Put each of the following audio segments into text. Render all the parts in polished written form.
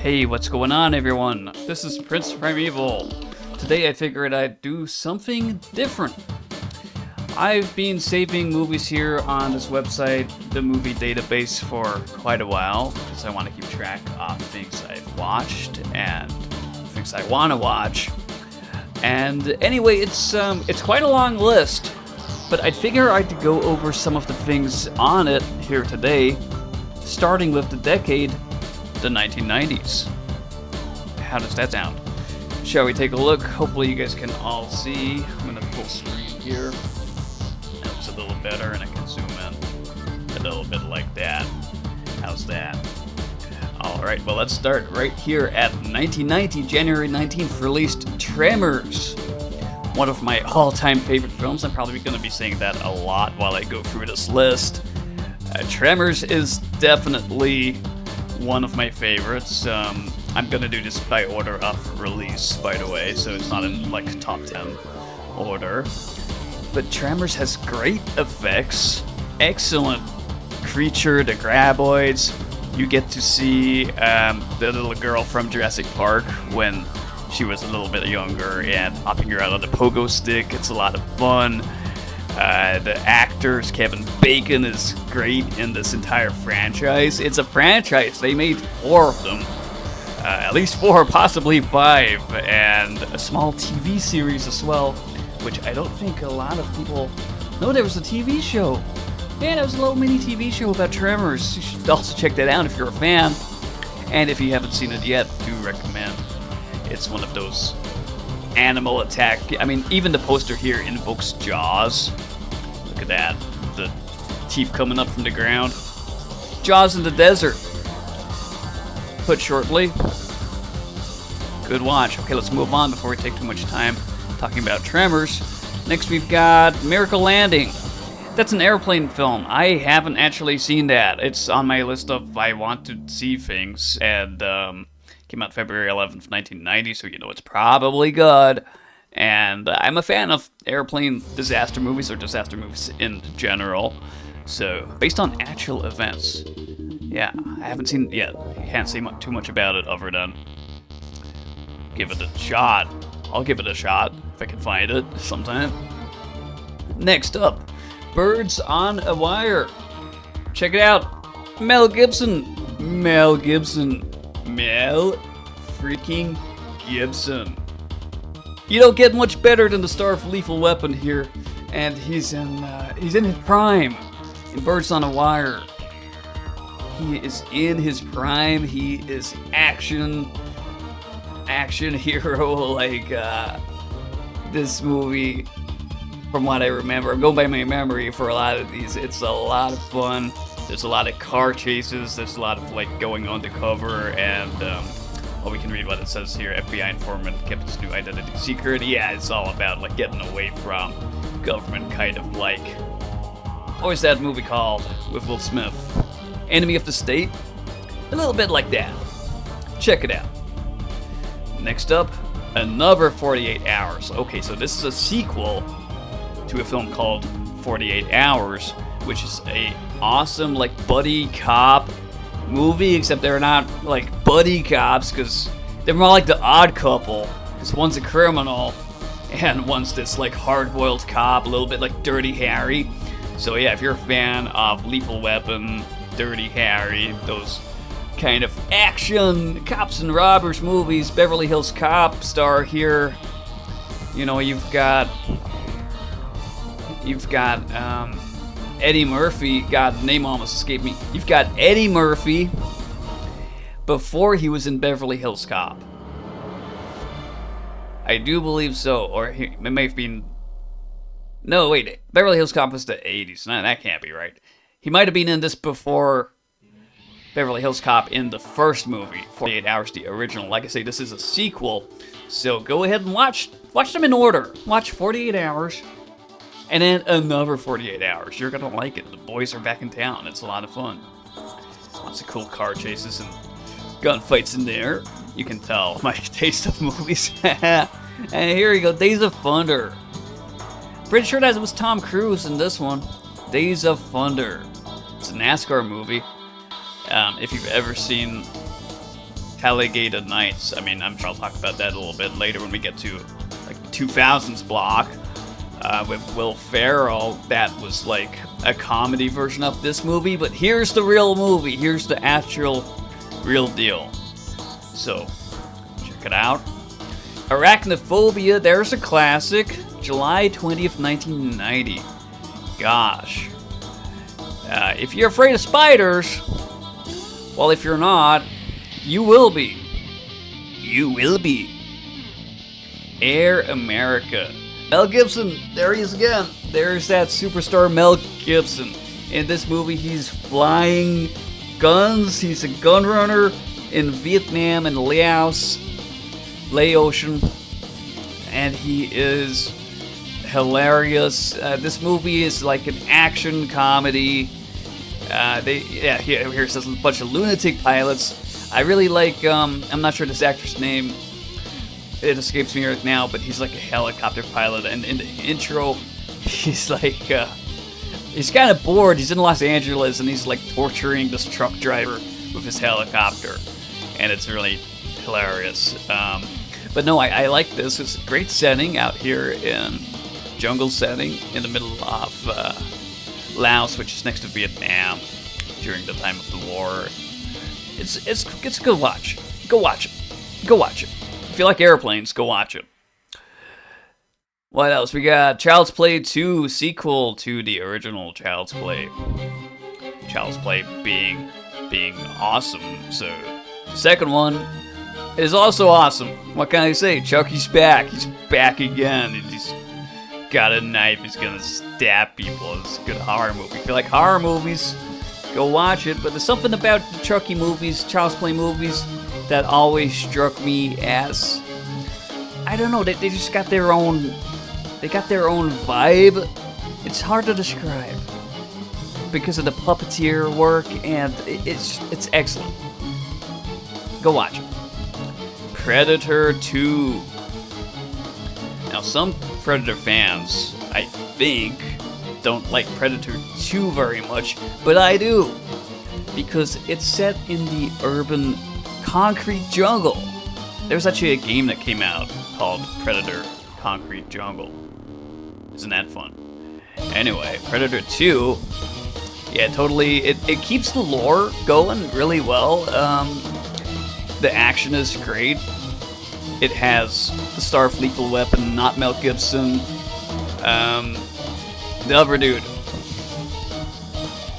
Hey, what's going on, everyone? This is Prince Primeval. Today I figured I'd do something different. I've been saving movies here on this website, the movie database, for quite a while because I want to keep track of things I've watched and things I want to watch. And anyway, it's quite a long list, but I figure I'd go over some of the things on it here today, starting with the decade, the 1990s. How does that sound? Shall we take a look? Hopefully you guys can all see. I'm gonna full screen here. That looks a little better, and I can zoom in a little bit like that. How's that? Alright, well, let's start right here at 1990, January 19th, released Tremors. One of my all-time favorite films. I'm probably gonna be saying that a lot while I go through this list. Tremors is definitely one of my favorites. I'm gonna do this by order of release, by the way, so it's not in like top 10 order. But Tremors has great effects, excellent creature, the graboids. You get to see the little girl from Jurassic Park when she was a little bit younger and hopping her out on the pogo stick. It's a lot of fun. The actors, Kevin Bacon is great in this entire franchise. It's a franchise. They made 4 of them. At least 4, possibly 5. And a small TV series as well, which I don't think a lot of people know there was a TV show. Yeah, there was a little mini TV show about Tremors. You should also check that out if you're a fan. And if you haven't seen it yet, do recommend. It's one of those animal attack. I mean, even the poster here invokes Jaws. Look at that. The teeth coming up from the ground. Jaws in the desert. Put shortly. Good watch. Okay, let's move on before we take too much time talking about Tremors. Next we've got Miracle Landing. That's an airplane film. I haven't actually seen that. It's on my list of I want to see things, and came out February 11th, 1990, so you know it's probably good. And I'm a fan of airplane disaster movies, or disaster movies in general. So, based on actual events. Yeah, I haven't seen it yet. I can't say too much about it other than give it a shot. I'll give it a shot if I can find it sometime. Next up, Birds on a Wire. Check it out. Mel Gibson. Mel freaking Gibson. You don't get much better than the star of Lethal Weapon here, and he's in his prime in Birds on a Wire. He is in his prime. He is action hero. Like this movie, from what I remember, I'm going by my memory for a lot of these. It's a lot of fun. There's a lot of car chases. There's a lot of like going undercover, and well, we can read what it says here. FBI informant kept his new identity secret. Yeah, it's all about like getting away from government, kind of like. What was that movie called with Will Smith? Enemy of the State? A little bit like that. Check it out. Next up, another 48 Hours. Okay, so this is a sequel to a film called 48 Hours, which is a awesome like buddy cop movie, except they're not like buddy cops because they're more like the Odd Couple, because one's a criminal and one's this like hard-boiled cop, a little bit like Dirty Harry. So yeah, if you're a fan of Lethal Weapon, Dirty Harry, those kind of action cops and robbers movies, Beverly Hills Cop star here. You know, you've got You've got Eddie Murphy. God, the name almost escaped me. You've got Eddie Murphy before he was in Beverly Hills Cop. I do believe so, or it may have been... No, wait, Beverly Hills Cop was the 80s. No, that can't be right. He might have been in this before Beverly Hills Cop in the first movie, 48 Hours, the original. Like I say, this is a sequel, so go ahead and watch them in order. Watch 48 Hours, and then another 48 Hours. You're gonna like it. The boys are back in town. It's a lot of fun. Lots of cool car chases and gunfights in there. You can tell my taste of movies. And here you go, Days of Thunder. Pretty sure that it was Tom Cruise in this one. Days of Thunder. It's a NASCAR movie. If you've ever seen Talladega Nights, I mean, I'm sure I'll talk about that a little bit later when we get to like 2000s block with Will Ferrell. That was like a comedy version of this movie, but here's the real movie. Here's the actual real deal. So, check it out. Arachnophobia, there's a classic. July 20th, 1990. Gosh. If you're afraid of spiders, well, if you're not, you will be. You will be. Air America. Mel Gibson, there he is again. There's that superstar Mel Gibson. In this movie, he's flying guns. He's a gun runner in Vietnam and Laos, Laotian, and he is hilarious. This movie is like an action comedy. Here it says a bunch of lunatic pilots. I really like, I'm not sure this actor's name, it escapes me right now, but he's like a helicopter pilot, and in the intro, he's like, he's kind of bored. He's in Los Angeles, and he's like torturing this truck driver with his helicopter, and it's really hilarious. But no, I like this. It's a great setting out here in jungle setting in the middle of Laos, which is next to Vietnam during the time of the war. It's a good watch. Go watch it. Go watch it. If you like airplanes, go watch it. What else? We got Child's Play 2, sequel to the original Child's Play. Child's Play being awesome. So, second one is also awesome. What can I say? Chucky's back. He's back again. He's got a knife. He's gonna stab people. It's a good horror movie. If you like horror movies, go watch it. But there's something about the Chucky movies, Child's Play movies, that always struck me as, I don't know, they just got their own, they got their own vibe. It's hard to describe because of the puppeteer work, and it's excellent. Go watch it. Predator 2. Now, some Predator fans, I think, don't like Predator 2 very much, but I do, because it's set in the urban concrete jungle. There's actually a game that came out called Predator Concrete Jungle. Isn't that fun? Anyway, Predator 2, yeah, totally, it keeps the lore going really well. The action is great. It has the Starfleet lethal weapon, not Mel Gibson. The other dude.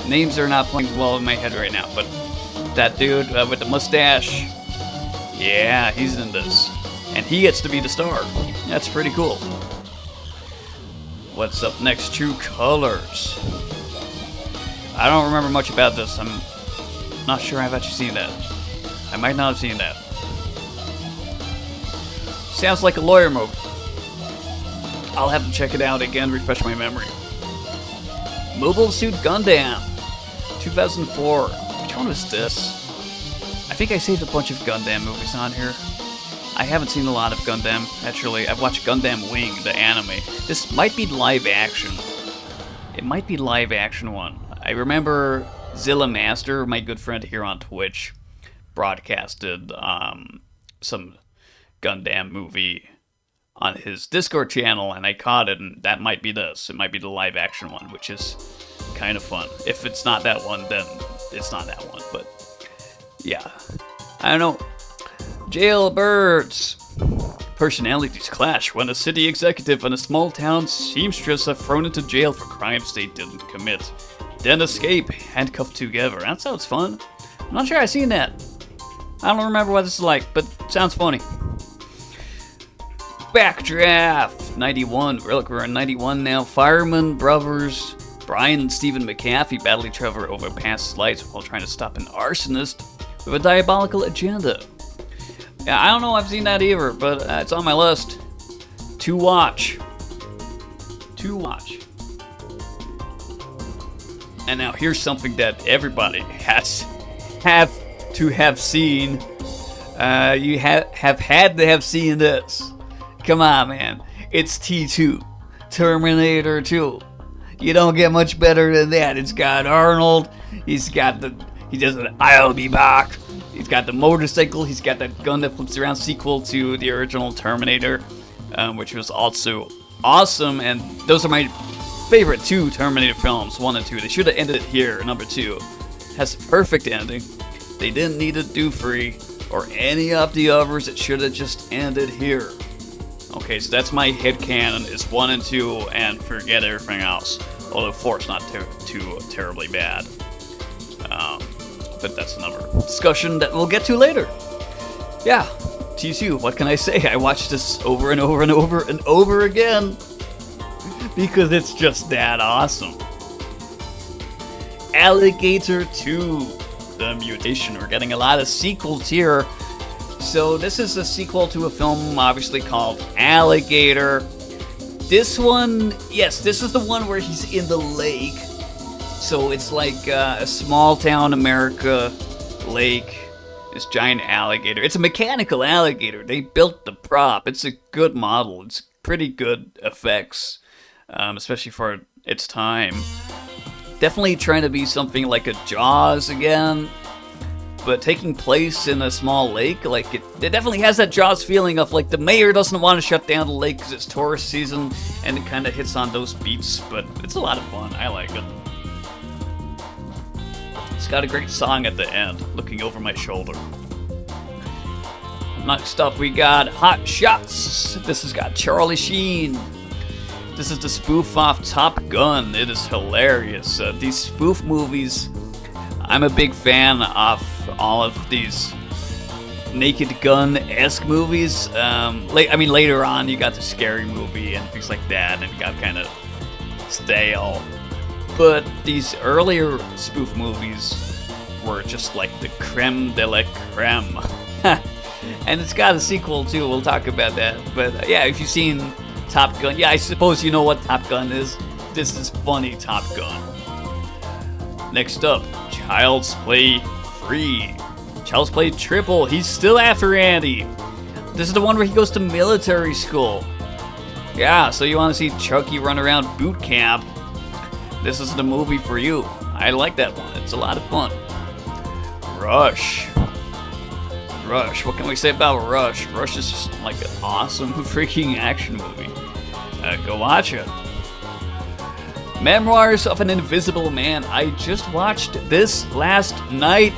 Names are not playing well in my head right now, but that dude with the mustache, yeah, he's in this. And he gets to be the star. That's pretty cool. What's up next? True Colors. I don't remember much about this. I'm not sure I've actually seen that. I might not have seen that. Sounds like a lawyer movie. I'll have to check it out again, refresh my memory. Mobile Suit Gundam, 2004. Which one was this? I think I saved a bunch of Gundam movies on here. I haven't seen a lot of Gundam, actually. I've watched Gundam Wing, the anime. This might be live action. It might be live action one. I remember Zilla Master, my good friend here on Twitch, broadcasted some Gundam movie on his Discord channel, and I caught it, and that might be this. It might be the live action one, which is kind of fun. If it's not that one, then it's not that one, but yeah. I don't know. Jailbirds. Personalities clash when a city executive and a small-town seamstress are thrown into jail for crimes they didn't commit. Then escape, handcuffed together. That sounds fun. I'm not sure I've seen that. I don't remember what this is like, but sounds funny. Backdraft! 91. We're in 91 now. Fireman brothers Brian and Stephen McAfee battle each other over past lights while trying to stop an arsonist with a diabolical agenda. Yeah, I don't know if I've seen that either, but it's on my list. To watch. To watch. And now here's something that everybody have to have seen. You have had to have seen this. Come on, man. It's T2. Terminator 2. You don't get much better than that. It's got Arnold. He does an I'll be back. He's got the motorcycle. He's got that gun that flips around, sequel to the original Terminator, which was also awesome. And those are my favorite two Terminator films, 1 and 2. They should have ended it here. Number 2 has a perfect ending. They didn't need to do 3 or any of the others. It should have just ended here. Okay, so that's my headcanon, is 1 and 2, and forget everything else. Although 4 is not too terribly bad. But that's another discussion that we'll get to later. Yeah, T2, what can I say? I watched this over and over and over and over again. Because it's just that awesome. Alligator 2, The Mutation. We're getting a lot of sequels here. So this is a sequel to a film obviously called Alligator. This one, yes, this is the one where he's in the lake. So it's like a small town America lake. This giant alligator. It's a mechanical alligator. They built the prop. It's a good model. It's pretty good effects, especially for its time. Definitely trying to be something like a Jaws again, but taking place in a small lake. Like it definitely has that Jaws feeling of like the mayor doesn't want to shut down the lake because it's tourist season, and it kind of hits on those beats. But it's a lot of fun. I like it. It's got a great song at the end, Looking Over My Shoulder. Next up, we got Hot Shots. This has got Charlie Sheen. This is the spoof off Top Gun. It is hilarious. These spoof movies, I'm a big fan of all of these Naked Gun-esque movies. Later on, you got the Scary Movie and things like that, and it got kind of stale. But these earlier spoof movies were just like the creme de la creme. And it's got a sequel too, we'll talk about that. But yeah, if you've seen Top Gun, yeah, I suppose you know what Top Gun is. This is funny Top Gun. Next up, Child's Play 3. Child's Play Triple, he's still after Andy. This is the one where he goes to military school. Yeah, so you want to see Chucky run around boot camp. This is the movie for you. I like that one. It's a lot of fun. Rush. What can we say about Rush? Rush is just like an awesome freaking action movie. Go watch it. Memoirs of an Invisible Man. I just watched this last night.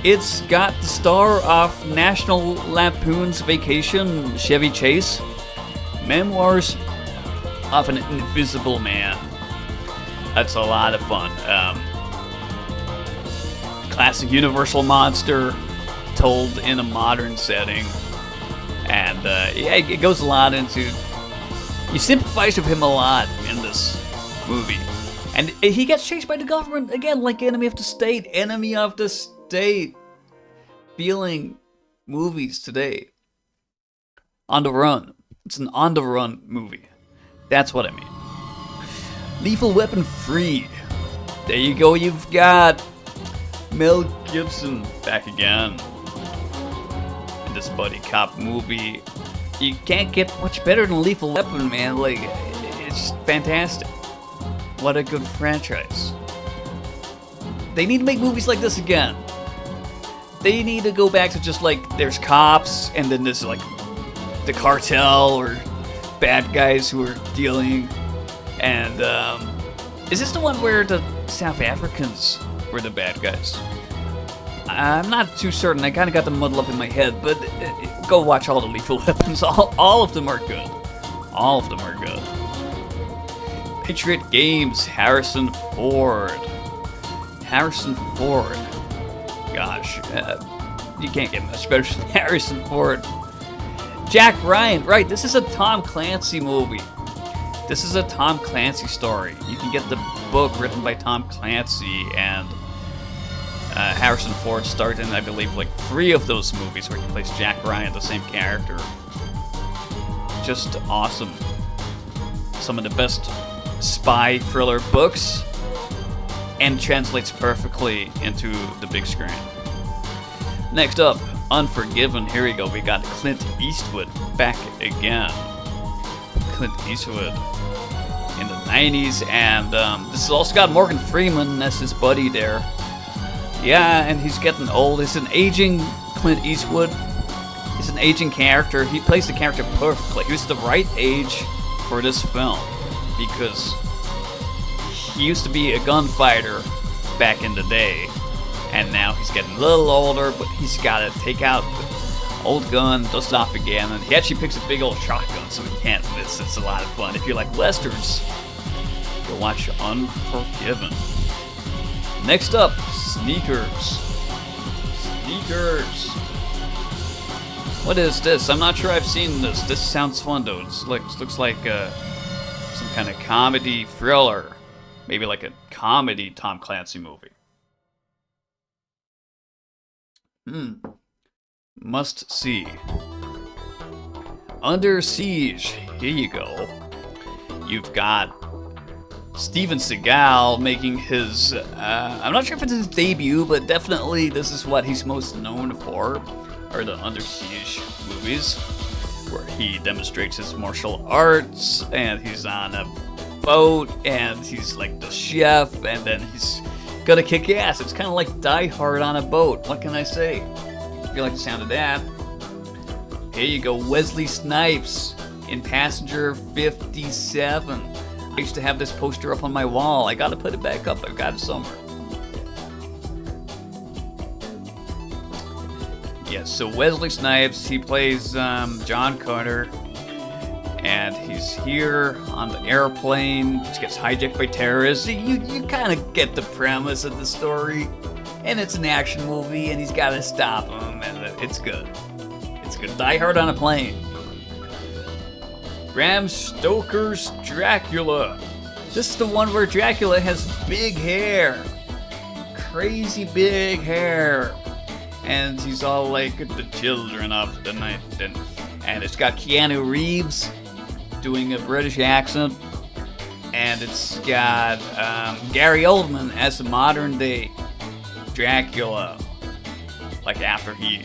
It's got the star of National Lampoon's Vacation, Chevy Chase. Memoirs of an Invisible Man. That's a lot of fun. Classic Universal monster told in a modern setting. And yeah, it goes a lot into... You sympathize with him a lot in this movie. And he gets chased by the government again, like Enemy of the State. Enemy of the State. Feeling movies today. On the Run. It's an on the run movie. That's what I mean. Lethal Weapon 3. There you go, you've got Mel Gibson back again. In this buddy cop movie. You can't get much better than Lethal Weapon, man. Like, it's fantastic. What a good franchise. They need to make movies like this again. They need to go back to just like, there's cops, and then there's like the cartel or bad guys who are dealing. And is this the one where the South Africans were the bad guys? I'm not too certain. I kind of got them muddled up in my head, but go watch all the Lethal Weapons. All of them are good. All of them are good. Patriot Games, Harrison Ford. Harrison Ford. Gosh, you can't get much better than Harrison Ford. Jack Ryan, right, this is a Tom Clancy movie. This is a Tom Clancy story. You can get the book written by Tom Clancy, and Harrison Ford starred in, I believe, like 3 of those movies where he plays Jack Ryan, the same character. Just awesome. Some of the best spy thriller books, and translates perfectly into the big screen. Next up, Unforgiven. Here we go. We got Clint Eastwood back again. Clint Eastwood in the 90s, and this has also got Morgan Freeman as his buddy there. Yeah, and he's getting old. He's an aging Clint Eastwood. He's an aging character. He plays the character perfectly. He was the right age for this film because he used to be a gunfighter back in the day, and now he's getting a little older, but he's got to take out the old gun, dust off again, and he actually picks a big old shotgun, so he can't miss. It's a lot of fun. If you like westerns, go watch Unforgiven. Next up, Sneakers. Sneakers. What is this? I'm not sure I've seen this. This sounds fun though. It looks like some kind of comedy thriller. Maybe like a comedy Tom Clancy movie. Must see. Under Siege. Here you go. You've got Steven Seagal making his, I'm not sure if it's his debut, but definitely this is what he's most known for, are the Under Siege movies, where he demonstrates his martial arts, and he's on a boat, and he's like the chef, and then he's gonna kick ass. It's kind of like Die Hard on a boat. What can I say? If you like the sound of that. Here you go, Wesley Snipes in Passenger 57. I used to have this poster up on my wall. I gotta put it back up. I've got it somewhere. Yes, so Wesley Snipes, he plays John Carter, and he's here on the airplane. He gets hijacked by terrorists. You kind of get the premise of the story, and it's an action movie, and he's got to stop him, and it's good. It's good. Die Hard on a plane. Bram Stoker's Dracula. This is the one where Dracula has big hair. Crazy big hair. And he's all like the children of the night. And it's got Keanu Reeves doing a British accent. And it's got Gary Oldman as the modern day Dracula. Like after he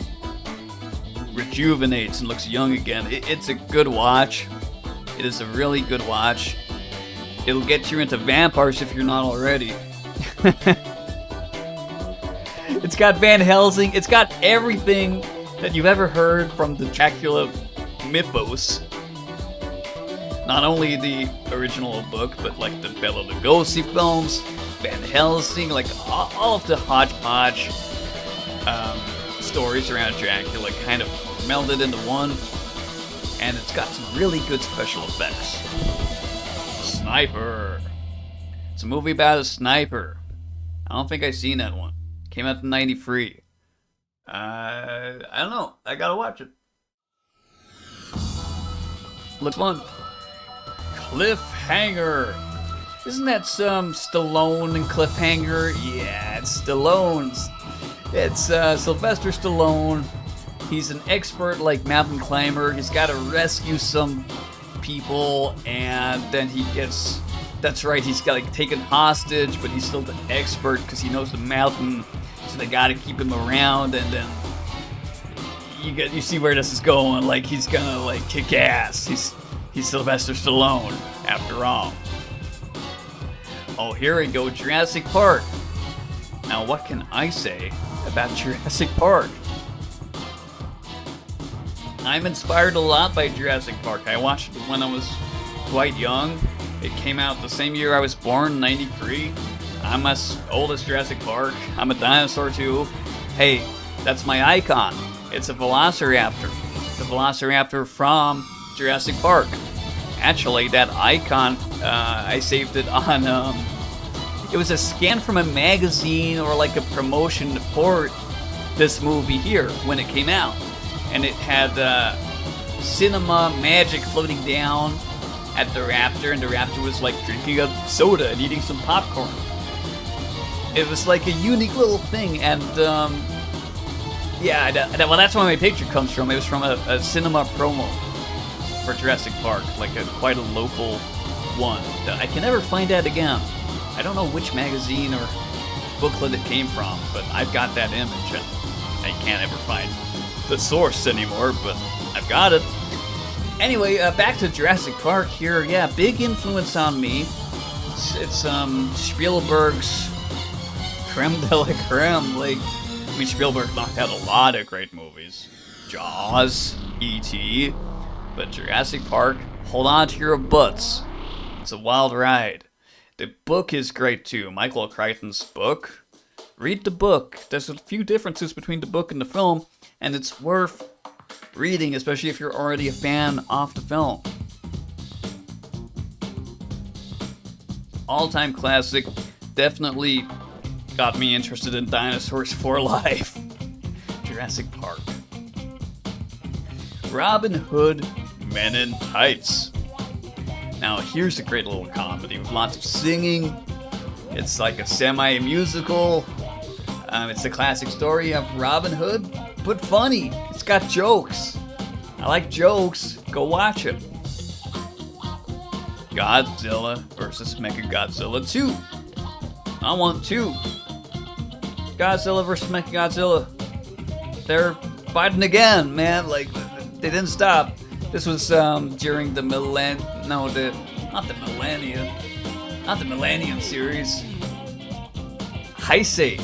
rejuvenates and looks young again. It's a good watch. It is a really good watch. It'll get you into vampires if you're not already. It's got Van Helsing. It's got everything that you've ever heard from the Dracula mythos. Not only the original book, but like the Bela Lugosi films, Van Helsing, like all of the hodgepodge stories around Dracula kind of melded into one. And it's got some really good special effects. Sniper. It's a movie about a sniper. I don't think I've seen that one. Came out in '93. I don't know. I gotta watch it. Looks fun. Cliffhanger. Isn't that some Stallone and Cliffhanger? Yeah, it's Stallone's. It's Sylvester Stallone. He's an expert like mountain climber. He's got to rescue some people, and then he gets, that's right, he's got like taken hostage, but he's still the expert because he knows the mountain, so they got to keep him around. And then you see where this is going. Like he's gonna like kick ass. He's Sylvester Stallone after all. Oh, here we go, Jurassic Park. Now, what can I say about Jurassic Park? I'm inspired a lot by Jurassic Park. I watched it when I was quite young. It came out the same year I was born, '93. I'm as old as Jurassic Park. I'm a dinosaur too. Hey, that's my icon. It's a Velociraptor. The Velociraptor from Jurassic Park. Actually, that icon, I saved it on, it was a scan from a magazine or like a promotion for this movie here when it came out. And it had cinema magic floating down at the raptor, and the raptor was like drinking a soda and eating some popcorn. It was like a unique little thing, and yeah, well, that's where my picture comes from. It was from a cinema promo for Jurassic Park, like quite a local one. I can never find that again. I don't know which magazine or booklet it came from, but I've got that image, and I can't ever find the source anymore, but I've got it. Anyway, back to Jurassic Park here. Yeah, big influence on me. It's Spielberg's creme de la creme. Like, I mean, Spielberg knocked out a lot of great movies. Jaws, E.T., but Jurassic Park, hold on to your butts. It's a wild ride. The book is great too. Michael Crichton's book. Read the book. There's a few differences between the book and the film, and it's worth reading, especially if you're already a fan of the film. All-time classic. Definitely got me interested in dinosaurs for life. Jurassic Park. Robin Hood Men in Tights. Now here's a great little comedy with lots of singing. It's like a semi-musical. It's the classic story of Robin Hood, but funny. It's got jokes. I like jokes. Go watch it. Godzilla versus Mechagodzilla 2. I want 2. Godzilla versus Mechagodzilla. They're fighting again, man. Like, they didn't stop. This was during the not the Millennium series. Heisei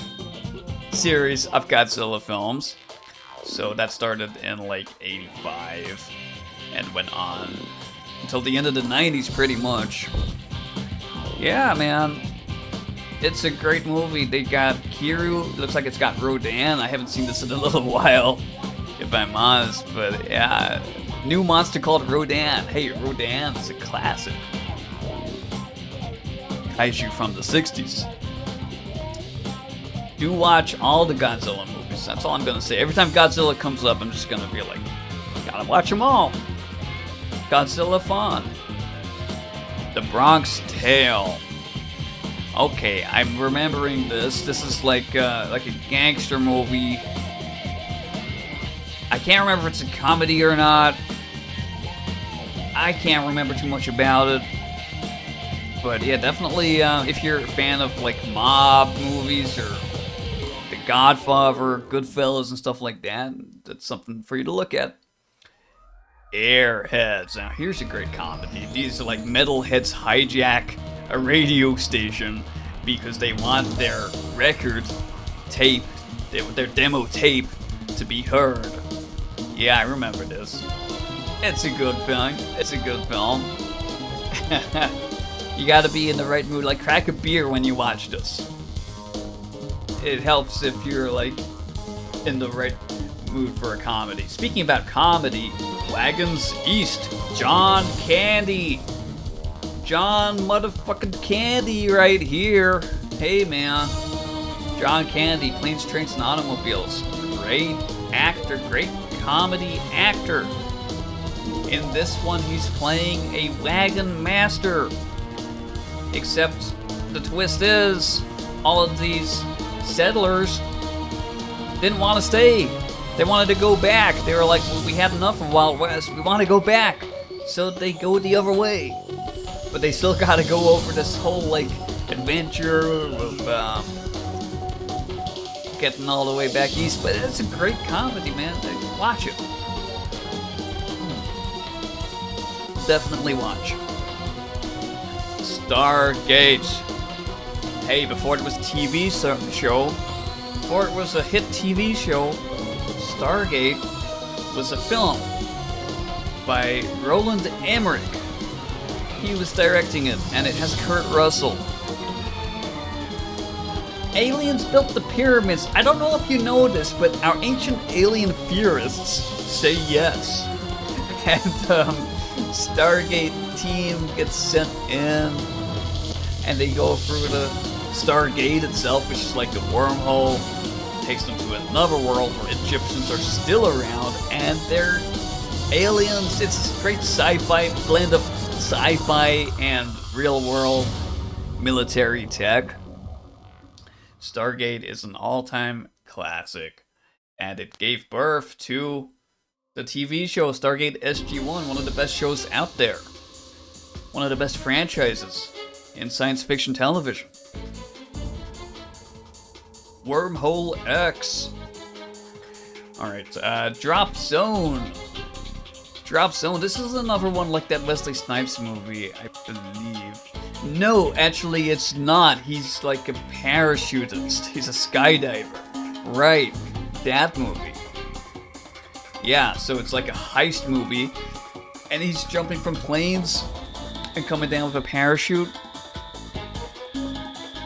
series of Godzilla films. So that started in like 85 and went on until the end of the 90s pretty much. Yeah, man. It's a great movie. They got Kiryu. Looks like it's got Rodan. I haven't seen this in a little while, if I'm honest. But yeah, new monster called Rodan. Hey, Rodan is a classic kaiju from the 60s. Do watch all the Godzilla movies. That's all I'm gonna say. Every time Godzilla comes up, I'm just gonna be like, gotta watch them all. Godzilla fun. The Bronx Tale. Okay, I'm remembering this. This is like a gangster movie. I can't remember if it's a comedy or not. I can't remember too much about it. But yeah, definitely if you're a fan of like mob movies or The Godfather, Goodfellas and stuff like that, that's something for you to look at. Airheads. Now here's a great comedy. These are like metalheads hijack a radio station because they want their record tape, their demo tape, to be heard. Yeah, I remember this. It's a good film. It's a good film. You gotta be in the right mood. Like, crack a beer when you watch this. It helps if you're like in the right mood for a comedy. Speaking about comedy, Wagons East, John Candy. John motherfucking Candy right here. Hey man. John Candy, Planes, Trains, and Automobiles. Great actor, great comedy actor. In this one, he's playing a wagon master. Except the twist is, all of these settlers didn't want to stay. They wanted to go back. They were like, well, we had enough of Wild West. We want to go back. So they go the other way. But they still got to go over this whole, like, adventure of getting all the way back east. But it's a great comedy, man. Watch it. Definitely watch. Stargate. Hey, before it was a TV show, before it was a hit TV show, Stargate was a film by Roland Emmerich. He was directing it, and it has Kurt Russell. aliens built the pyramids. I don't know if you know this, but our ancient alien theorists say yes. And Stargate team gets sent in, and they go through the Stargate itself, which is like a wormhole. Takes them to another world where Egyptians are still around, and they're aliens. It's a great sci-fi blend of sci-fi and real-world military tech. Stargate is an all-time classic, and it gave birth to the TV show Stargate SG-1, one of the best shows out there. One of the best franchises in science fiction television. Wormhole X. Alright, Drop Zone. Drop Zone, this is another one like that Wesley Snipes movie, I believe. No, actually it's not. He's like a parachutist. He's a skydiver. Right, that movie. Yeah, so it's like a heist movie, and he's jumping from planes and coming down with a parachute.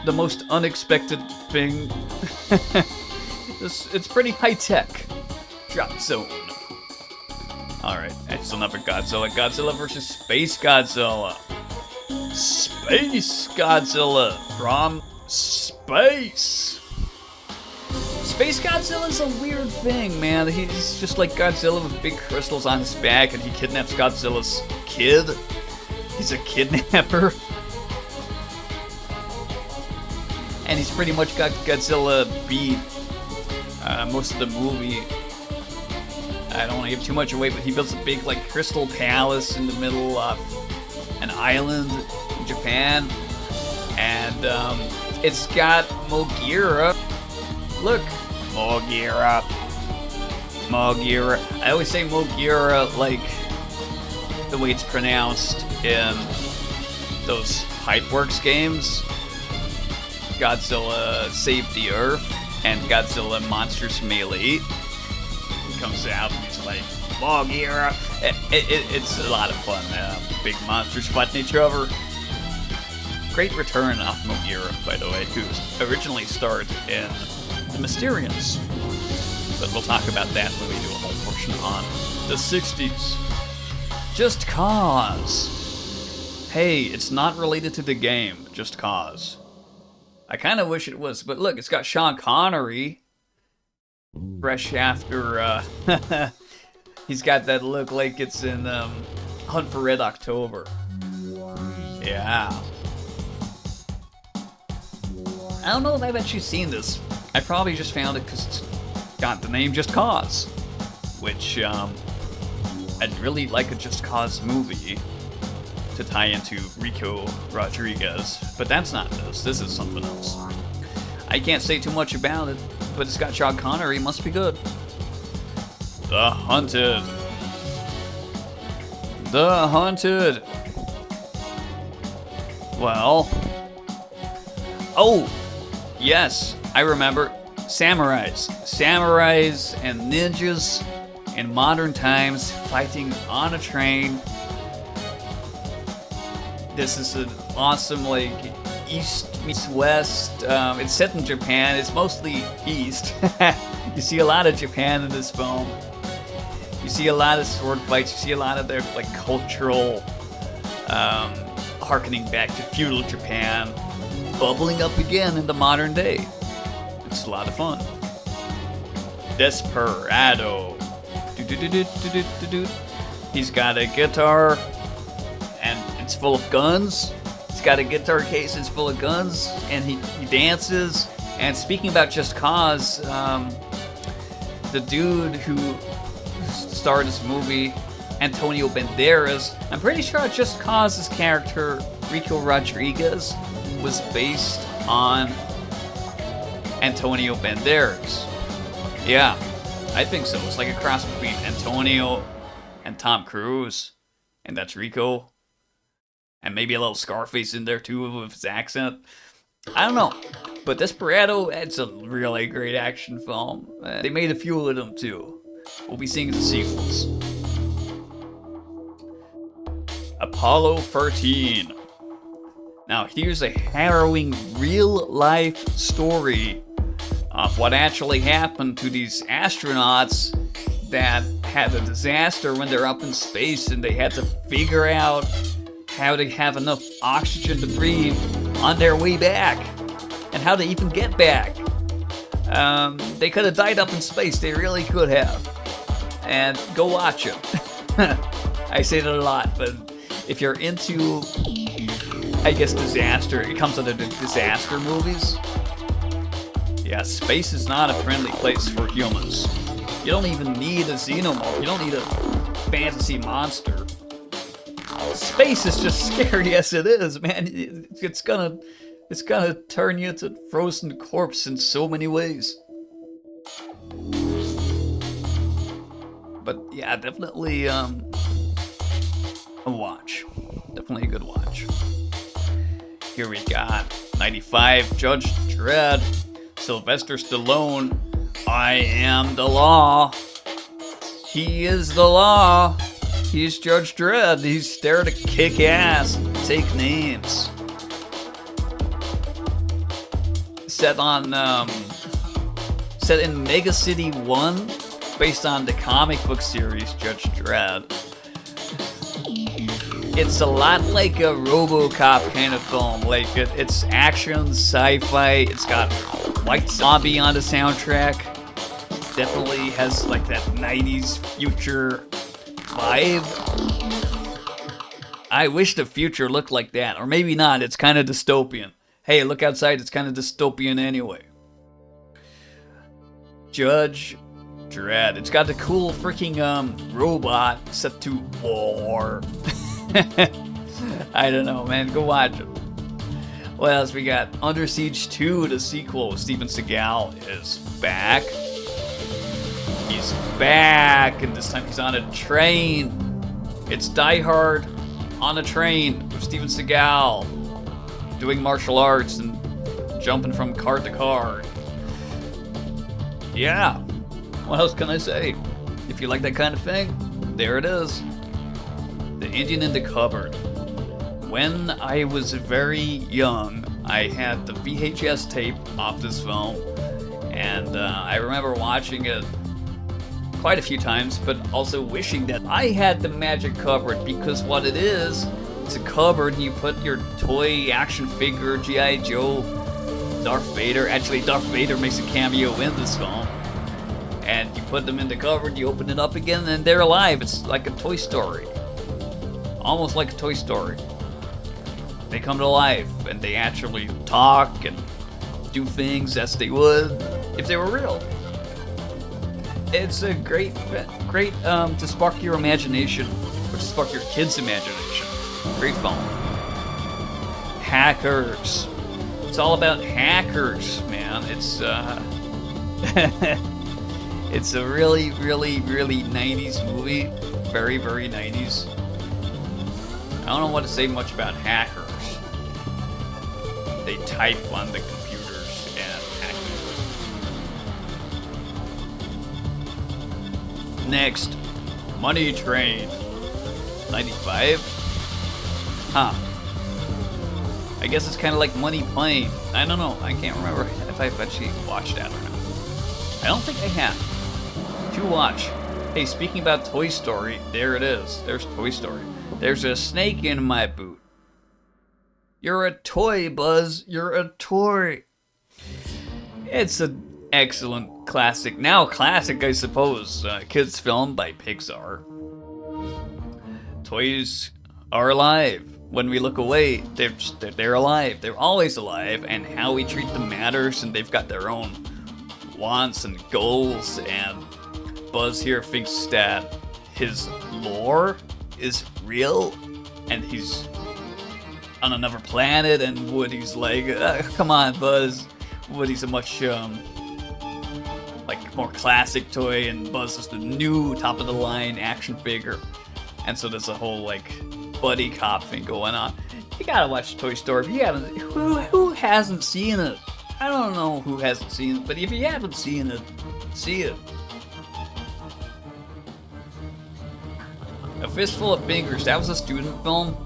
The most unexpected thing. It's pretty high-tech. Drop Zone. Alright, it's another Godzilla. Godzilla versus Space Godzilla. Space Godzilla from space. Space Godzilla's a weird thing, man. He's just like Godzilla with big crystals on his back, and he kidnaps Godzilla's kid. He's a kidnapper. And he's pretty much got Godzilla beat most of the movie. I don't want to give too much away, but he builds a big like crystal palace in the middle of an island in Japan. And it's got Mogira. Look, Mogira. Mogira. I always say Mogira like the way it's pronounced in those Pipeworks games. Godzilla Save the Earth and Godzilla Monsters Melee. He comes out and he's like, Mogira. It's a lot of fun. Big monsters fighting each other. Great return of Mogira, by the way, who originally starred in The Mysterians. But we'll talk about that when we do a whole portion on the 60s. Just Cause. Hey, it's not related to the game, Just Cause. I kind of wish it was, but look, it's got Sean Connery. Fresh after, he's got that look like it's in Hunt for Red October. Yeah. I don't know if I've actually seen this. I probably just found it because it's got the name Just Cause. Which, I'd really like a Just Cause movie to tie into Rico Rodriguez, but that's not this. This is something else. I can't say too much about it, but it's got Sean Connery. Must be good. The Hunted. The Hunted. Well. Oh, yes, I remember. Samurais. Samurais and ninjas in modern times fighting on a train. This is an awesome, like, East meets West. It's set in Japan. It's mostly East. You see a lot of Japan in this film. You see a lot of sword fights. You see a lot of their, like, cultural, harkening back to feudal Japan, bubbling up again in the modern day. It's a lot of fun. Desperado. He's got a guitar, and it's full of guns. He's got a guitar case that's full of guns, and he dances. And speaking about Just Cause, the dude who starred this movie, Antonio Banderas, I'm pretty sure Just Cause's character, Rico Rodriguez, was based on Antonio Banderas. Yeah, I think so. It's like a cross between Antonio and Tom Cruise, and that's Rico. And maybe a little Scarface in there too with his accent. I don't know. But Desperado, it's a really great action film. They made a few of them too. We'll be seeing the sequels. Apollo 13. Now, here's a harrowing real-life story of what actually happened to these astronauts that had a disaster when they're up in space and they had to figure out how to have enough oxygen to breathe on their way back and how to even get back. They could have died up in space, they really could have. And go watch it. I say that a lot, but if you're into, I guess, disaster, it comes under the disaster movies. Yeah, space is not a friendly place for humans. You don't even need a xenomorph. You don't need a fantasy monster. Space is just scary as it is, man. It's gonna turn you into a frozen corpse in so many ways. But yeah, definitely a watch. Definitely a good watch. Here we got 95, Judge Dredd, Sylvester Stallone. I am the law. He is the law. He's Judge Dredd. He's there to kick ass, take names. Set in Mega City 1, based on the comic book series Judge Dredd. It's a lot like a RoboCop kind of film. Like it's action, sci-fi. It's got White Zombie on the soundtrack. Definitely has like that 90s future vibe. I wish the future looked like that, or maybe not. It's kind of dystopian. Hey, look outside. It's kind of dystopian anyway. Judge Dredd. It's got the cool freaking robot set to war. I don't know, man. Go watch it. What else we got? Under Siege 2, the sequel. Steven Seagal is back. He's back, and this time he's on a train. It's Die Hard on a train with Steven Seagal doing martial arts and jumping from car to car. Yeah. What else can I say? If you like that kind of thing, there it is. The Indian in the Cupboard. When I was very young, I had the VHS tape of this film, and I remember watching it quite a few times, but also wishing that I had the magic cupboard, because what it is, it's a cupboard and you put your toy action figure, G.I. Joe, Darth Vader. Actually, Darth Vader makes a cameo in this film. And you put them in the cupboard, you open it up again, and they're alive. It's like a Toy Story. Almost like a Toy Story. They come to life, and they actually talk and do things as they would if they were real. It's a great to spark your imagination, or to spark your kids' imagination. Great film. Hackers. It's all about hackers, man. It's it's a really, really, really 90s movie. Very, very 90s. I don't know what to say much about hackers. They type on the computers and hack them. Next, Money Train. 95? Huh. I guess it's kind of like Money Plane. I don't know. I can't remember if I've actually watched that or not. I don't think I have. To watch. Hey, speaking about Toy Story, there it is. There's Toy Story. There's a snake in my boot. You're a toy, Buzz. You're a toy. It's an excellent classic. Now classic, I suppose. Kids film by Pixar. Toys are alive. When we look away, they're alive. They're always alive, and how we treat them matters, and they've got their own wants and goals, and Buzz here thinks that his lore is real, and he's on another planet, and Woody's like, come on, Buzz. Woody's a much, more classic toy, and Buzz is the new top-of-the-line action figure. And so there's a whole, buddy cop thing going on. You gotta watch Toy Story. If you haven't, who hasn't seen it? I don't know who hasn't seen it, but if you haven't seen it, see it. A Fistful of Fingers, that was a student film.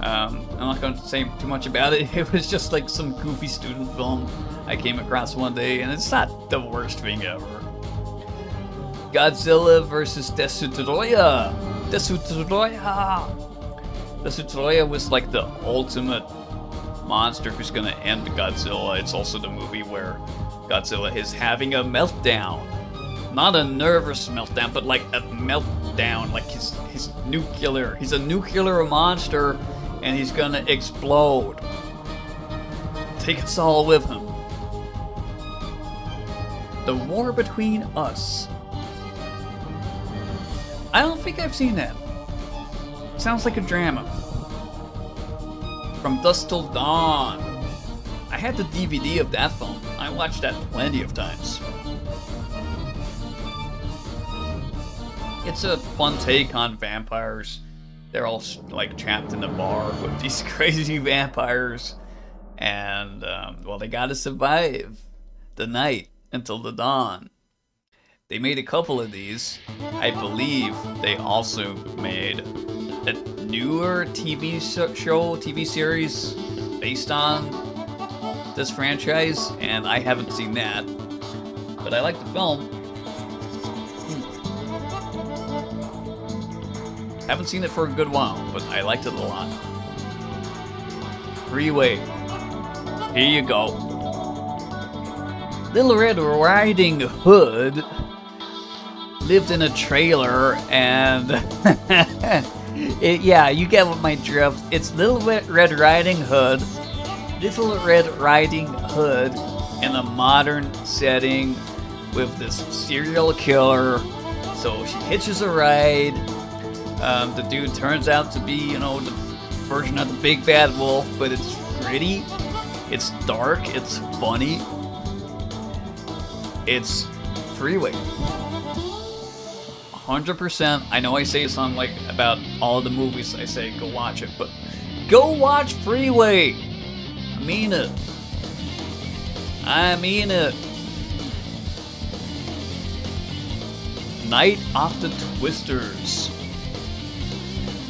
I'm not going to say too much about it. It was just like some goofy student film I came across one day, and it's not the worst thing ever. Godzilla vs. Destroyer. Destroyer was like the ultimate monster who's gonna end Godzilla. It's also the movie where Godzilla is having a meltdown. Not a nervous meltdown, but like a meltdown, like he's nuclear. He's a nuclear monster, and he's gonna explode. Take us all with him. The War Between Us. I don't think I've seen that. Sounds like a drama. From Dusk Till Dawn. I had the DVD of that film. I watched that plenty of times. It's a fun take on vampires. They're all like trapped in a bar with these crazy vampires, and well, they gotta survive the night until the dawn. They made a couple of these. I believe they also made a newer TV series based on this franchise, and I haven't seen that, but I like the film. Haven't seen it for a good while, but I liked it a lot. Freeway. Here you go. Little Red Riding Hood lived in a trailer, and yeah, you get what my drift. It's Little Red Riding Hood. Little Red Riding Hood in a modern setting with this serial killer. So she hitches a ride. The dude turns out to be, the version of the big bad wolf, but it's gritty, it's dark, it's funny. It's Freeway. 100%. I know I say this on about all the movies I say go watch it, but go watch Freeway. I mean it. Night of the Twisters.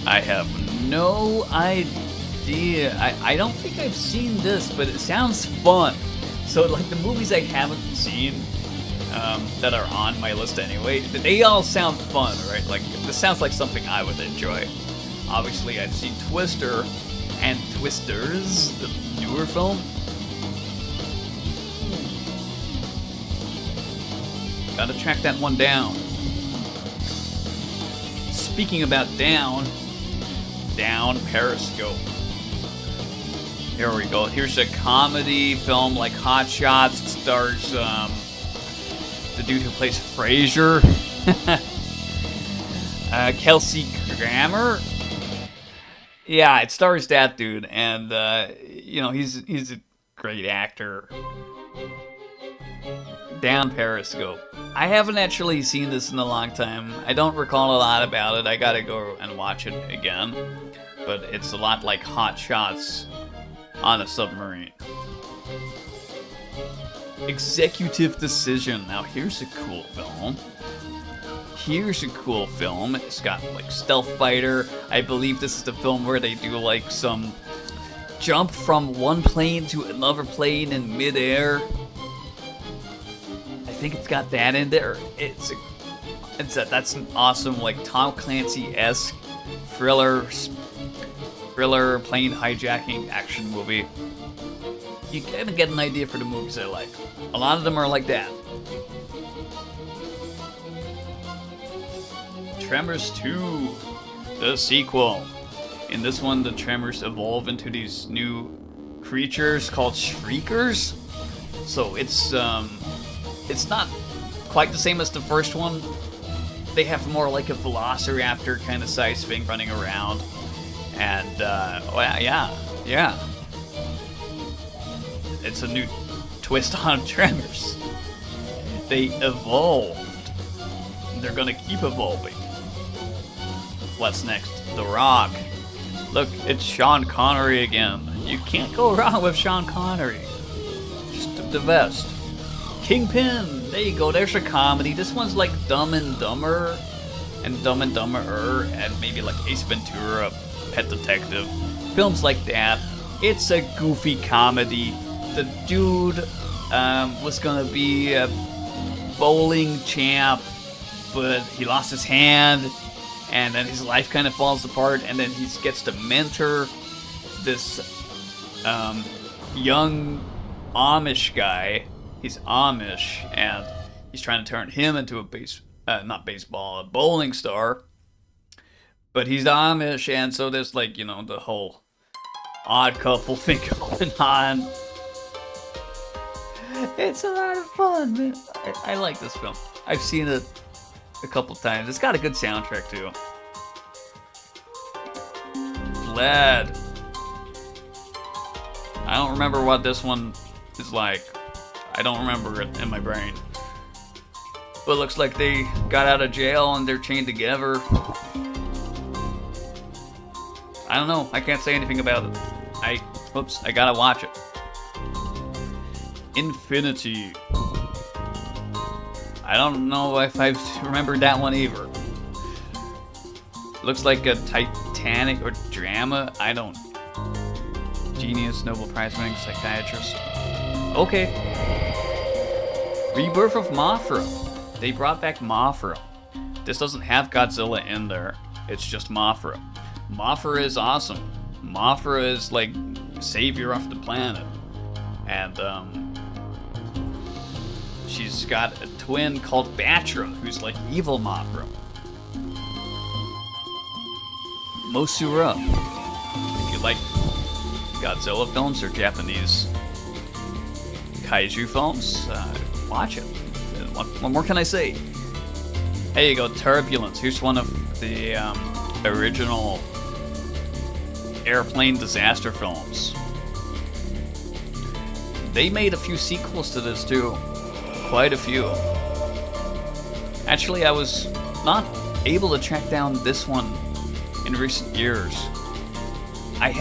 I have no idea. I don't think I've seen this, but it sounds fun. So the movies I haven't seen that are on my list anyway, they all sound fun, right? This sounds like something I would enjoy. Obviously, I've seen Twister and Twisters, the newer film. Gotta track that one down. Speaking about down Periscope. Here we go. Here's a comedy film like Hot Shots. It stars the dude who plays Frasier, Kelsey Grammer. Yeah, it stars that dude, and he's a great actor. Down Periscope. I haven't actually seen this in a long time. I don't recall a lot about it. I gotta go and watch it again. But it's a lot like Hot Shots on a submarine. Executive Decision. Now here's a cool film. It's got stealth fighter. I believe this is the film where they do some jump from one plane to another plane in midair. I think it's got that in there. That's an awesome Tom Clancy-esque thriller plane hijacking action movie. You kind of get an idea for the movies I like. A lot of them are like that. Tremors 2, the sequel. In this one, the Tremors evolve into these new creatures called Shriekers. So it's not quite the same as the first one. They have more like a velociraptor kind of size thing running around. And, yeah. It's a new twist on Tremors. They evolved. They're gonna keep evolving. What's next? The Rock. Look, it's Sean Connery again. You can't go wrong with Sean Connery. Just the best. Kingpin. There you go. There's a comedy. This one's like Dumb and Dumber and Dumb and Dumberer and maybe Ace Ventura, Pet Detective. films like that. It's a goofy comedy. The dude was gonna be a bowling champ, but he lost his hand, and then his life kind of falls apart, and then he gets to mentor this young Amish guy. He's Amish, and he's trying to turn him into a bowling star. But he's Amish, and so there's like, you know, the whole odd couple thing going on. It's a lot of fun, man. I like this film. I've seen it a couple times. It's got a good soundtrack, too. Fled. I don't remember what this one is like. I don't remember it in my brain. But it looks like they got out of jail and they're chained together. I don't know. I can't say anything about it. I gotta watch it. Infinity. I don't know if I remembered that one either. Looks like a Titanic or drama. I don't. Genius, Nobel Prize winning psychiatrist. Okay. Rebirth of Mothra. They brought back Mothra. This doesn't have Godzilla in there. It's just Mothra. Mothra is awesome. Mothra is like savior of the planet. And she's got a twin called Batra, who's like evil Mothra. Mosura. If you like Godzilla films or Japanese kaiju films, watch it. What more can I say? There you go, Turbulence. Here's one of the original airplane disaster films. They made a few sequels to this too. Quite a few. Actually, I was not able to track down this one in recent years. I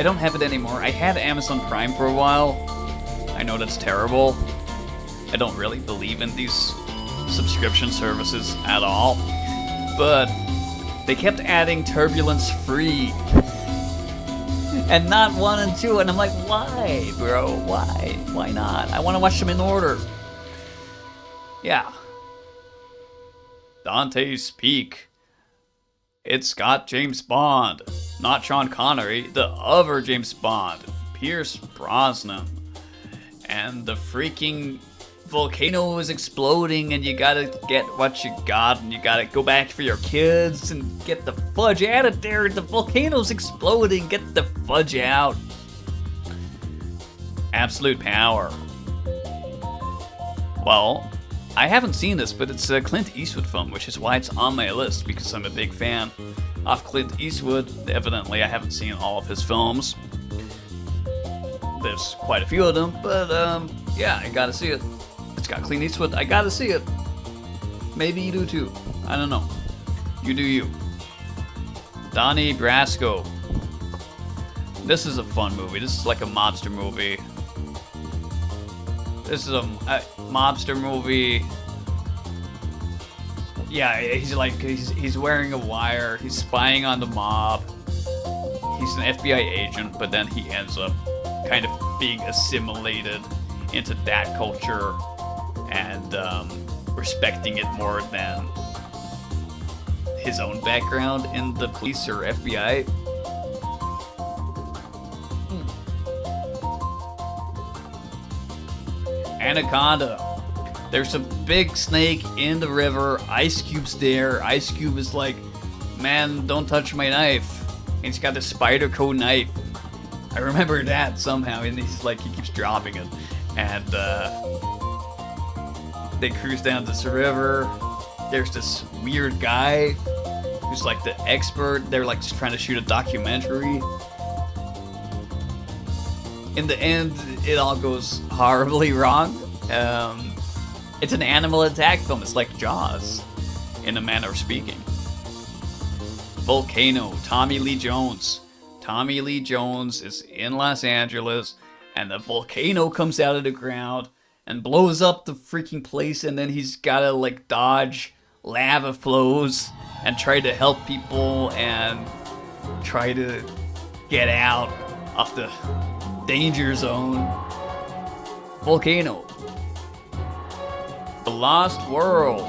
don't have it anymore. I had Amazon Prime for a while. I know that's terrible. I don't really believe in these subscription services at all. But they kept adding Turbulence free. And not 1 and 2, and I'm like, why, bro? Why? Why not? I want to watch them in order. Yeah. Dante's Peak. It's got James Bond. Not Sean Connery, the other James Bond. Pierce Brosnan. And the freaking volcano is exploding, and you gotta get what you got, and you gotta go back for your kids and get the fudge out of there. The volcano's exploding, get the fudge out. Absolute power. Well, I haven't seen this, but it's a Clint Eastwood film, which is why it's on my list, because I'm a big fan of Clint Eastwood. Evidently, I haven't seen all of his films. There's quite a few of them, but yeah, I gotta see it. It's got Clint Eastwood. I gotta see it. Maybe you do too. I don't know. You do you. Donnie Brasco. This is a fun movie. This is like a mobster movie. This is a mobster movie. Yeah, he's wearing a wire. He's spying on the mob. He's an FBI agent, but then he ends up kind of being assimilated into that culture and respecting it more than his own background in the police or FBI. Anaconda. There's a big snake in the river. Ice Cube's there. Ice Cube is like, man, don't touch my knife. And he's got the Spyderco knife. I remember that somehow, and he's like, he keeps dropping it. And they cruise down this river. There's this weird guy who's like the expert. They're like just trying to shoot a documentary. In the end, it all goes horribly wrong. It's an animal attack film. It's like Jaws, in a manner of speaking. Volcano, Tommy Lee Jones. Tommy Lee Jones is in Los Angeles, and the volcano comes out of the ground and blows up the freaking place, and then he's gotta like dodge lava flows and try to help people and try to get out of the danger zone. Volcano. The Lost World,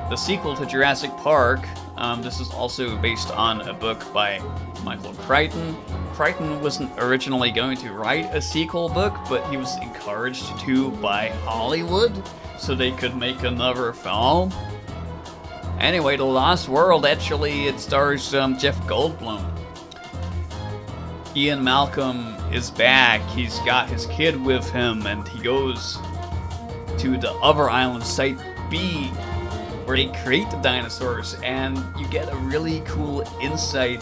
the sequel to Jurassic Park. This is also based on a book by Michael Crichton. Crichton wasn't originally going to write a sequel book, but he was encouraged to by Hollywood so they could make another film. Anyway, The Lost World, actually, it stars Jeff Goldblum. Ian Malcolm is back. He's got his kid with him, and he goes to the other island, Site B, where they create the dinosaurs, and you get a really cool insight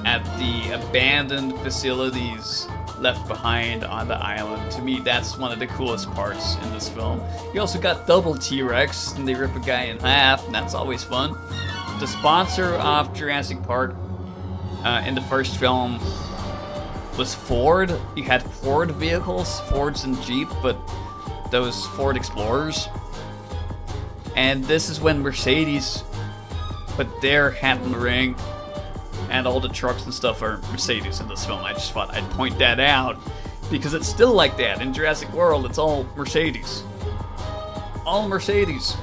at the abandoned facilities left behind on the island. To me, that's one of the coolest parts in this film. You also got double T-Rex, and they rip a guy in half, and that's always fun. The sponsor of Jurassic Park in the first film was Ford. You had Ford vehicles, Fords and Jeep, but those Ford Explorers. And this is when Mercedes put their hat in the ring, and all the trucks and stuff are Mercedes in this film. I just thought I'd point that out, because it's still like that. In Jurassic World, it's all Mercedes. All Mercedes.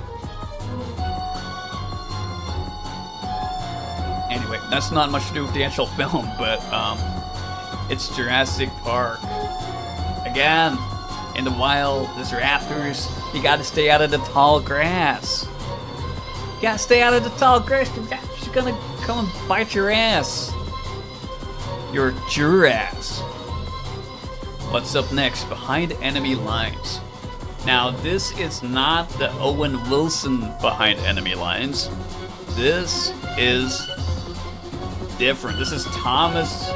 Anyway, that's not much to do with the actual film, but it's Jurassic Park. Again, in the wild, there's raptors. You gotta stay out of the tall grass. You gotta stay out of the tall grass. She's gonna come and bite your ass. Your Jurass. What's up next? Behind Enemy Lines. Now, this is not the Owen Wilson Behind Enemy Lines. This is different. This is Thomas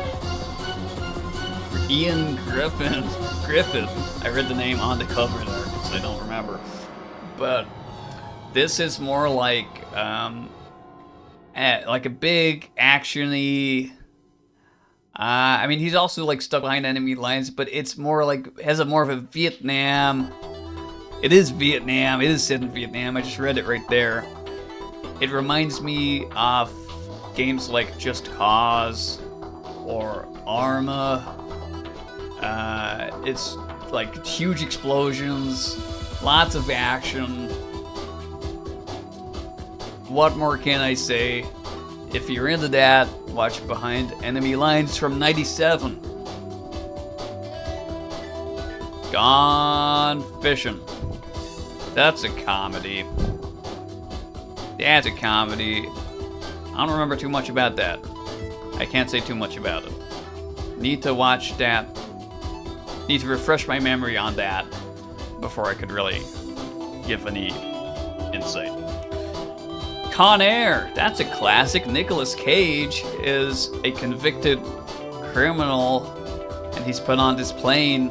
Ian Griffith. I read the name on the cover there because I don't remember. But this is more like a big action-y. I mean, he's also like stuck behind enemy lines, but it's more like has a more of a Vietnam. It is Vietnam. It is set in Vietnam. I just read it right there. It reminds me of games like Just Cause or Arma. It's like huge explosions, lots of action. What more can I say? If you're into that, watch Behind Enemy Lines from '97. Gone Fishing. That's a comedy. That's a comedy. I don't remember too much about that. I can't say too much about it. Need to watch that. Need to refresh my memory on that before I could really give any insight. Con Air, that's a classic. Nicolas Cage is a convicted criminal, and he's put on this plane.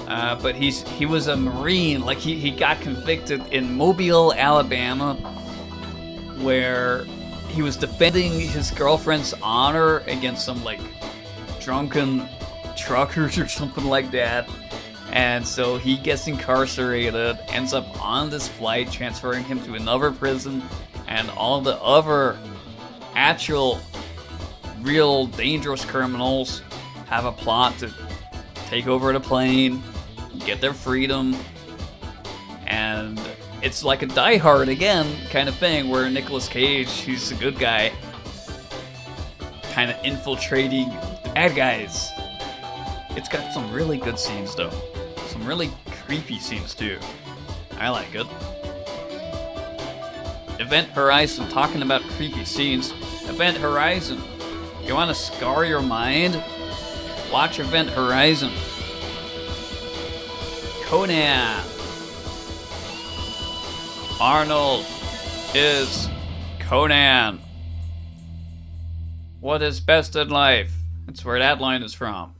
But he was a Marine. Like he got convicted in Mobile, Alabama, where he was defending his girlfriend's honor against some like drunken truckers or something like that. And so he gets incarcerated, ends up on this flight, transferring him to another prison, and all the other actual real dangerous criminals have a plot to take over the plane, get their freedom, and it's like a Die Hard again kind of thing where Nicolas Cage, he's a good guy, kind of infiltrating the bad guys. It's got some really good scenes though. Some really creepy scenes too. I like it. Event Horizon, talking about creepy scenes. Event Horizon. You want to scar your mind? Watch Event Horizon. Conan. Arnold is Conan. What is best in life? That's where that line is from.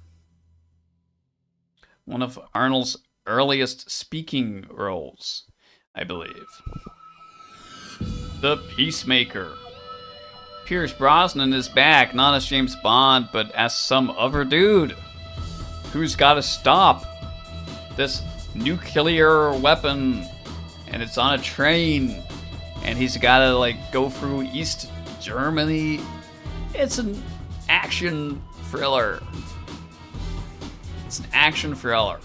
One of Arnold's earliest speaking roles, I believe. The Peacemaker. Pierce Brosnan is back, not as James Bond, but as some other dude who's got to stop this nuclear weapon, and it's on a train, and he's got to like go through East Germany. It's an action thriller. It's an action thriller.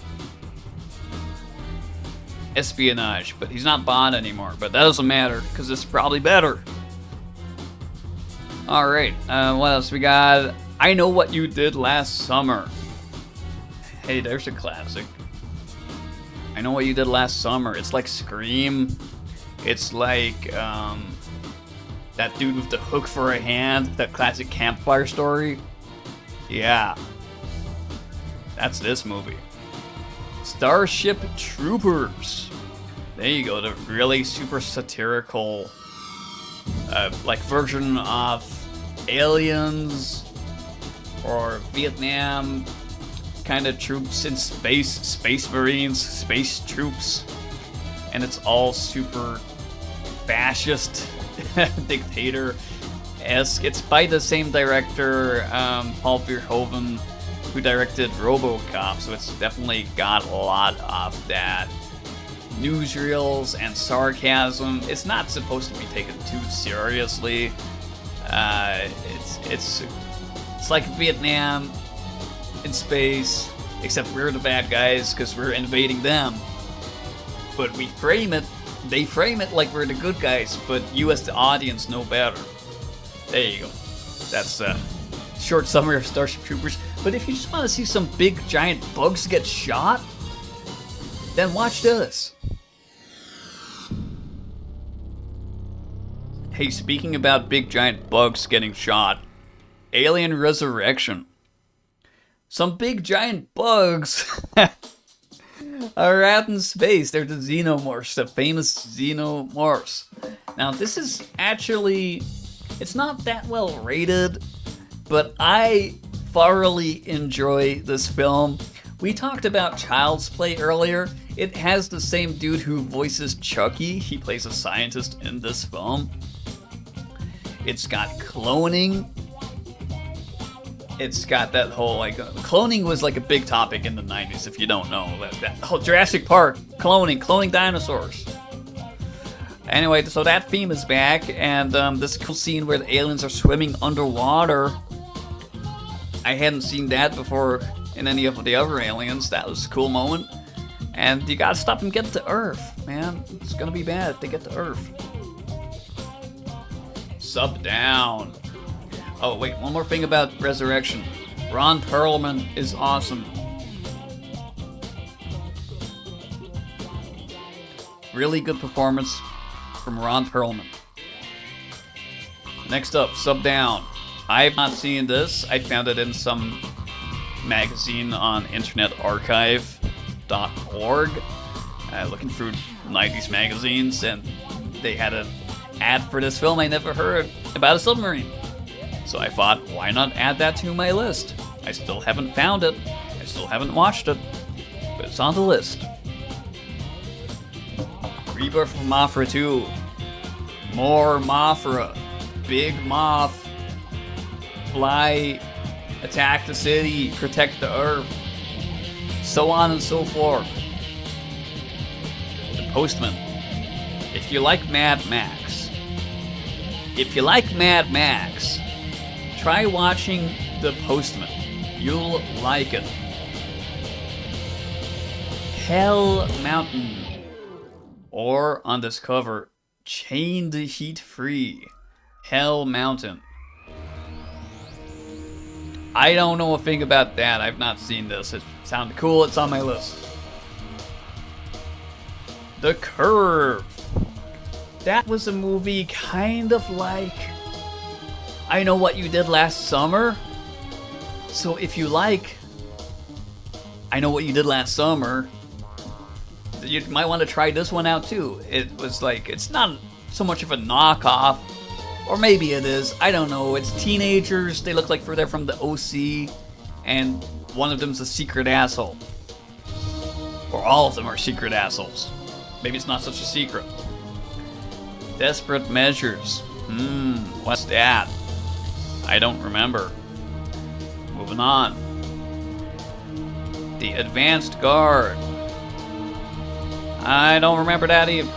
Espionage, but he's not Bond anymore. But that doesn't matter, because it's probably better. Alright, what else we got? I Know What You Did Last Summer. Hey, there's a classic. I Know What You Did Last Summer. It's like Scream. It's like, that dude with the hook for a hand, that classic campfire story. Yeah. That's this movie. Starship Troopers. There you go, the really super satirical, like version of Aliens or Vietnam kind of troops in space marines, space troops, and it's all super fascist dictator-esque. It's by the same director, Paul Verhoeven, who directed RoboCop, so it's definitely got a lot of that newsreels and sarcasm. It's not supposed to be taken too seriously. It's like Vietnam in space, except we're the bad guys because we're invading them. But they frame it like we're the good guys, but you as the audience know better. There you go. That's a short summary of Starship Troopers. But if you just want to see some big giant bugs get shot, then watch this. Hey, speaking about big giant bugs getting shot, Alien Resurrection. Some big giant bugs are out in space. They're the xenomorphs, the famous xenomorphs. Now, this is actually, it's not that well rated, but I thoroughly enjoy this film. We talked about Child's Play earlier. It has the same dude who voices Chucky. He plays a scientist in this film. It's got cloning. It's got that whole, like, cloning was like a big topic in the 90s, if you don't know. That whole Jurassic Park, cloning dinosaurs. Anyway, so that theme is back, and this cool scene where the aliens are swimming underwater. I hadn't seen that before in any of the other Aliens. That was a cool moment. And you gotta stop and get to Earth, man. It's gonna be bad if they get to Earth. Sub down. Oh, wait, one more thing about Resurrection. Ron Perlman is awesome. Really good performance from Ron Perlman. Next up, Sub Down. I've not seen this. I found it in some magazine on internetarchive.org. Looking through 90s magazines, and they had an ad for this film I never heard about a submarine. So I thought, why not add that to my list? I still haven't found it. I still haven't watched it. But it's on the list. Rebirth of Mothra 2. More Mothra. Big Moth. Fly. Attack the city. Protect the Earth. So on and so forth. The Postman. If you like Mad Max. Try watching The Postman. You'll like it. Hell Mountain. Or on this cover, Chained Heat Free. Hell Mountain. I don't know a thing about that. I've not seen this. It sounded cool. It's on my list. The Curve. That was a movie kind of like I Know What You Did Last Summer. So if you like I Know What You Did Last Summer, you might want to try this one out too. It was like, it's not so much of a knockoff, or maybe it is, I don't know. It's teenagers, they look like they're from the OC, and one of them's a secret asshole. Or all of them are secret assholes. Maybe it's not such a secret. Desperate Measures. What's that? I don't remember. Moving on. The Advanced Guard. I don't remember that either.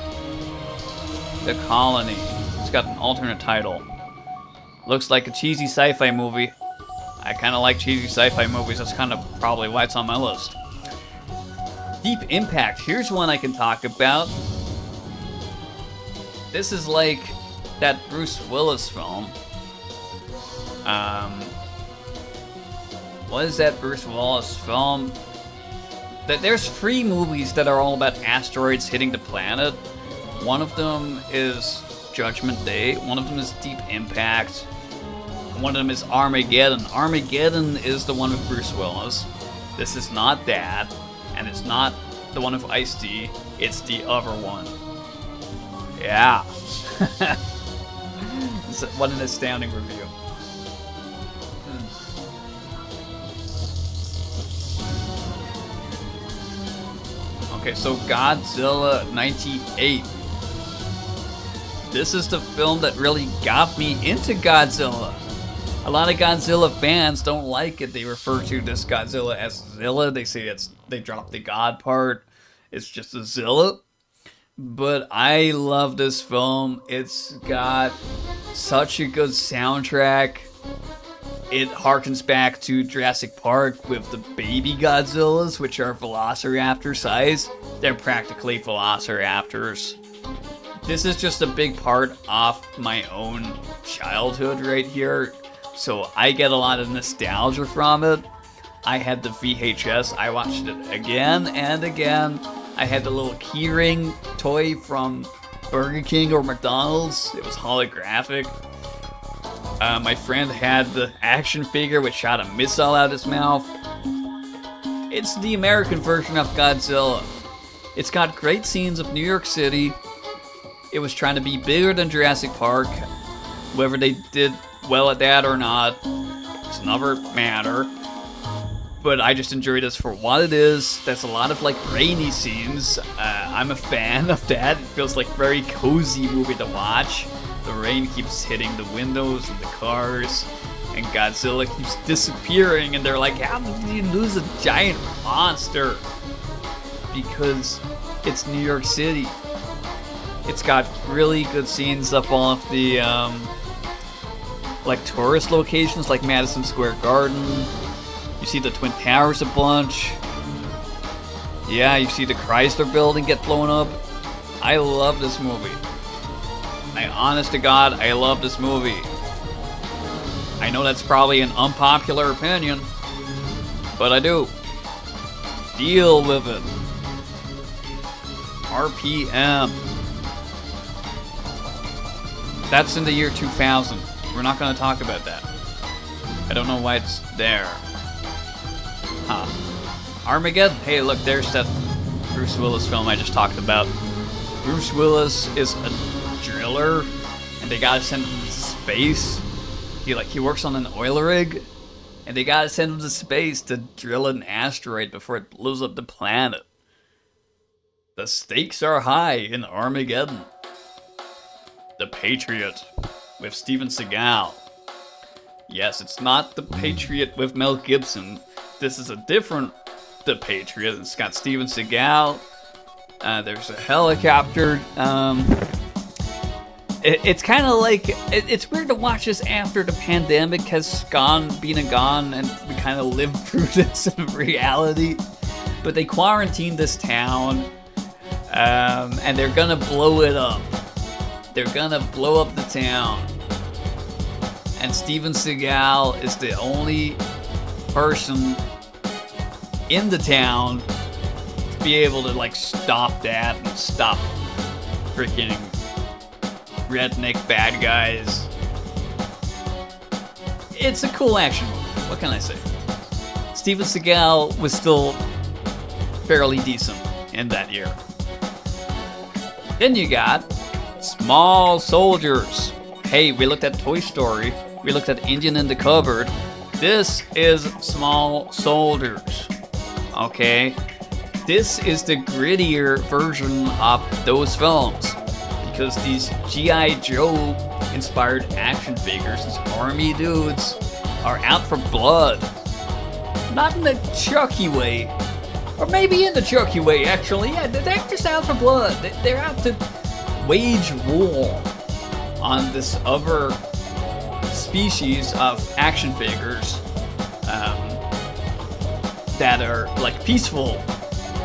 The Colony. It's got an alternate title. Looks like a cheesy sci-fi movie. I kind of like cheesy sci-fi movies. That's kind of probably why it's on my list. Deep Impact. Here's one I can talk about. This is like that Bruce Willis film. What is that Bruce Willis film? There's 3 movies that are all about asteroids hitting the planet. One of them is Judgment Day. One of them is Deep Impact. One of them is Armageddon. Armageddon is the one with Bruce Willis. This is not that, and it's not the one with Ice-T. It's the other one. Yeah. What an astounding review. Okay, so Godzilla 98. This is the film that really got me into Godzilla. A lot of Godzilla fans don't like it. They refer to this Godzilla as Zilla. They say they dropped the God part. It's just a Zilla. But I love this film. It's got such a good soundtrack. It harkens back to Jurassic Park with the baby Godzillas, which are velociraptor size. They're practically velociraptors. This is just a big part of my own childhood right here, so I get a lot of nostalgia from it. I had the VHS, I watched it again and again. I had the little keyring toy from Burger King or McDonald's. It was holographic. My friend had the action figure which shot a missile out of his mouth. It's the American version of Godzilla. It's got great scenes of New York City. It was trying to be bigger than Jurassic Park. Whether they did well at that or not, it's another matter. But I just enjoy this for what it is. There's a lot of like rainy scenes. I'm a fan of that. It feels like a very cozy movie to watch. The rain keeps hitting the windows and the cars, and Godzilla keeps disappearing, and they're like, how did you lose a giant monster? Because it's New York City. It's got really good scenes up all of the like tourist locations like Madison Square Garden. You see the Twin Towers a bunch. Yeah, you see the Chrysler building get blown up. I love this movie. Honest to God, I love this movie. I know that's probably an unpopular opinion, but I do. Deal with it. RPM. That's in the year 2000. We're not going to talk about that. I don't know why it's there. Huh. Armageddon. Hey, look, there's that Bruce Willis film I just talked about. Bruce Willis is a driller, and they gotta send him to space. He works on an oil rig, and they gotta send him to space to drill an asteroid before it blows up the planet. The stakes are high in Armageddon. The Patriot with Steven Seagal. Yes, it's not The Patriot with Mel Gibson. This is a different The Patriot. It's got Steven Seagal. There's a helicopter. It's kind of like, it's weird to watch this after the pandemic has been and gone, and we kind of lived through this in reality. But they quarantined this town, and they're gonna blow it up. They're gonna blow up the town. And Steven Seagal is the only person in the town to be able to, like, stop that and stop freaking redneck bad guys. It's a cool action movie. What can I say? Steven Seagal was still fairly decent in that year. Then you got Small Soldiers. Hey, we looked at Toy Story. We looked at Indian in the Cupboard. This is Small Soldiers. Okay? This is the grittier version of those films. Because these G.I. Joe inspired action figures, these army dudes, are out for blood. Not in the Chucky way. Or maybe in the Chucky way, actually. Yeah, they're just out for blood. They're out to wage war on this other species of action figures that are like peaceful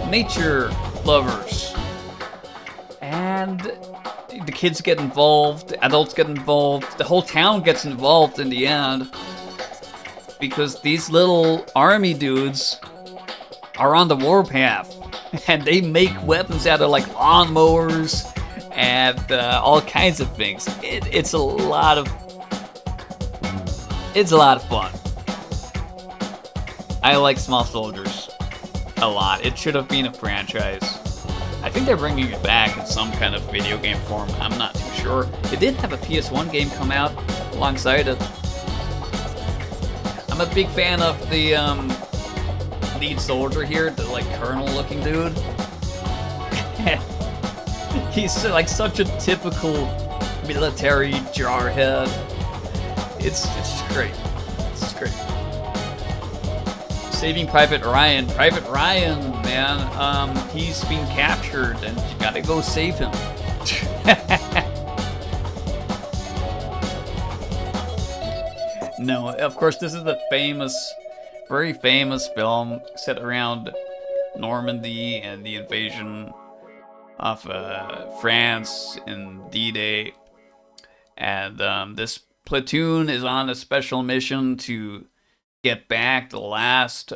nature lovers. And the kids get involved, the adults get involved, the whole town gets involved in the end. Because these little army dudes are on the warpath. And they make weapons out of like lawnmowers and all kinds of things. It's a lot of fun. I like Small Soldiers a lot. It should have been a franchise. I think they're bringing it back in some kind of video game form. I'm not too sure. It did have a PS1 game come out alongside it. I'm a big fan of the lead soldier here, the like colonel-looking dude. He's like such a typical military jarhead. It's just great. It's great. Saving Private Ryan. Private Ryan, man, he's been captured and you gotta go save him. No, of course, this is the famous, very famous film set around Normandy and the invasion of France in D-Day. And this platoon is on a special mission to get back the last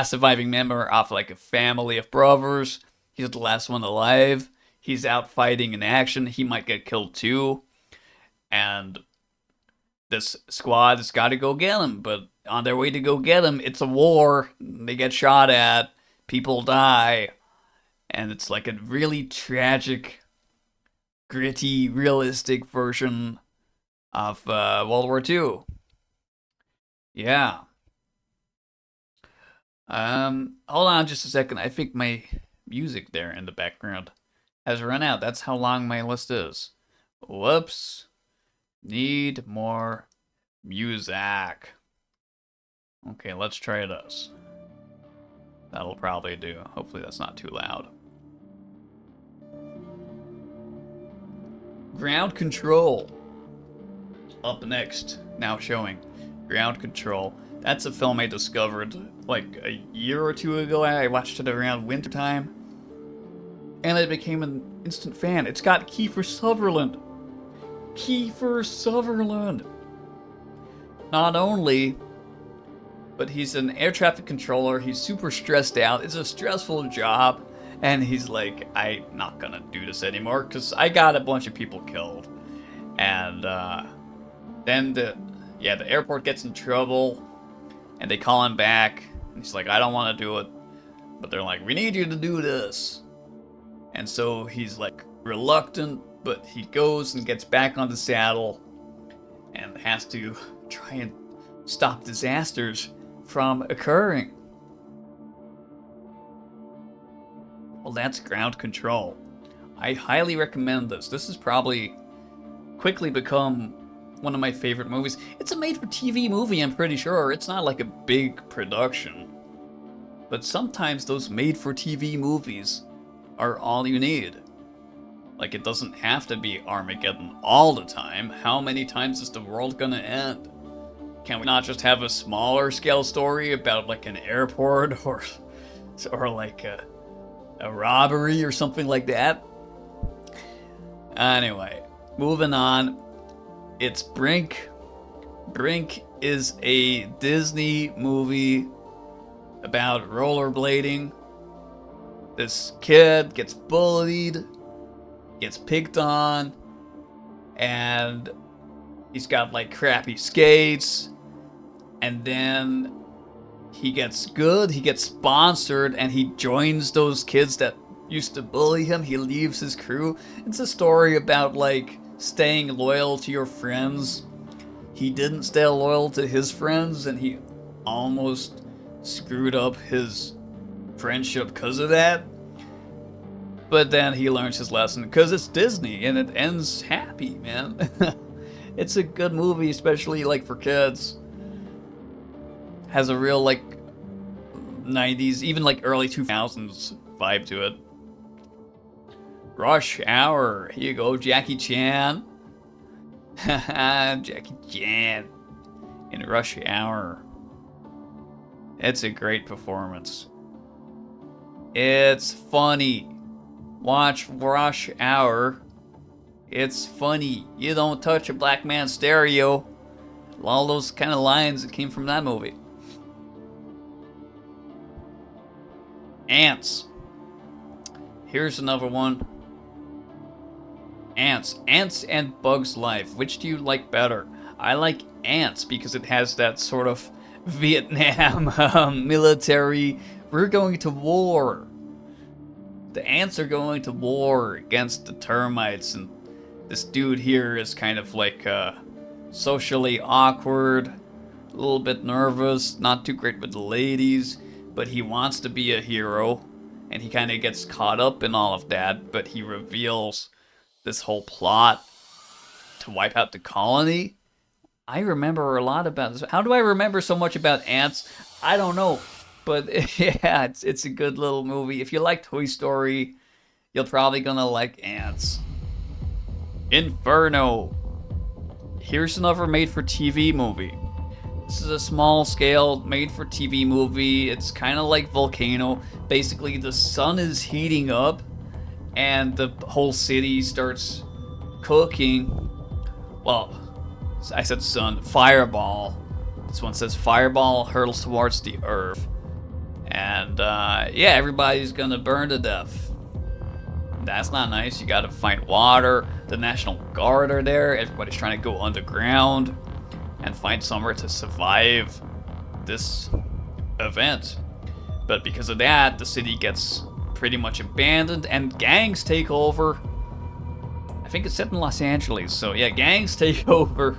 surviving member of like a family of brothers. He's the last one alive. He's out fighting in action. He might get killed too. And this squad has got to go get him. But on their way to go get him, it's a war. They get shot at. People die. And it's like a really tragic, gritty, realistic version of World War II. Yeah. Hold on just a second. I think my music there in the background has run out. That's how long my list is. Whoops. Need more music. Okay, let's try this. That'll probably do. Hopefully that's not too loud. Ground Control. Up next. Now showing. Ground Control. That's a film I discovered like a year or two ago. I watched it around wintertime. And I became an instant fan. It's got Kiefer Sutherland. Kiefer Sutherland. Not only, but he's an air traffic controller. He's super stressed out. It's a stressful job. And he's like, I'm not gonna do this anymore because I got a bunch of people killed. And then the airport gets in trouble. And they call him back. And he's like, I don't want to do it. But they're like, we need you to do this. And so he's like reluctant, but he goes and gets back on the saddle and has to try and stop disasters from occurring. Well, that's Ground Control. I highly recommend this. This has probably quickly become one of my favorite movies. It's a made-for-TV movie, I'm pretty sure. It's not like a big production. But sometimes those made-for-TV movies are all you need. Like, it doesn't have to be Armageddon all the time. How many times is the world gonna end? Can we not just have a smaller scale story about like an airport or like a robbery or something like that? Anyway, moving on. It's Brink. Brink is a Disney movie about rollerblading. This kid gets bullied, gets picked on, and he's got like crappy skates. And then he gets good, he gets sponsored, and he joins those kids that used to bully him. He leaves his crew. It's a story about like staying loyal to your friends. He didn't stay loyal to his friends, and he almost screwed up his friendship because of that. But then he learns his lesson because it's Disney and it ends happy, man. It's a good movie, especially like for kids. Has a real like 90s, even like early 2000s vibe to it. Rush Hour. Here you go, Jackie Chan. Jackie Chan in Rush Hour. It's a great performance. It's funny. Watch Rush Hour. It's funny. You don't touch a black man's stereo. All those kind of lines that came from that movie. Ants. Here's another one. Ants. Ants and Bugs Life. Which do you like better? I like Ants because it has that sort of Vietnam military. We're going to war. The ants are going to war against the termites, and this dude here is kind of like socially awkward, a little bit nervous, not too great with the ladies, but he wants to be a hero, and he kind of gets caught up in all of that, but he reveals this whole plot to wipe out the colony. I remember a lot about this. How do I remember so much about ants? I don't know. But yeah, it's a good little movie. If you like Toy Story, you're probably gonna like Ants. Inferno. Here's another made-for-TV movie. This is a small-scale made-for-TV movie. It's kind of like Volcano. Basically, the sun is heating up, and the whole city starts cooking. Well, I said sun. Fireball. This one says fireball hurtles towards the earth. And yeah, everybody's gonna burn to death. That's not nice. You gotta find water. The National Guard are there. Everybody's trying to go underground and find somewhere to survive this event. But because of that, the city gets pretty much abandoned and gangs take over. I think it's set in Los Angeles, so yeah, gangs take over.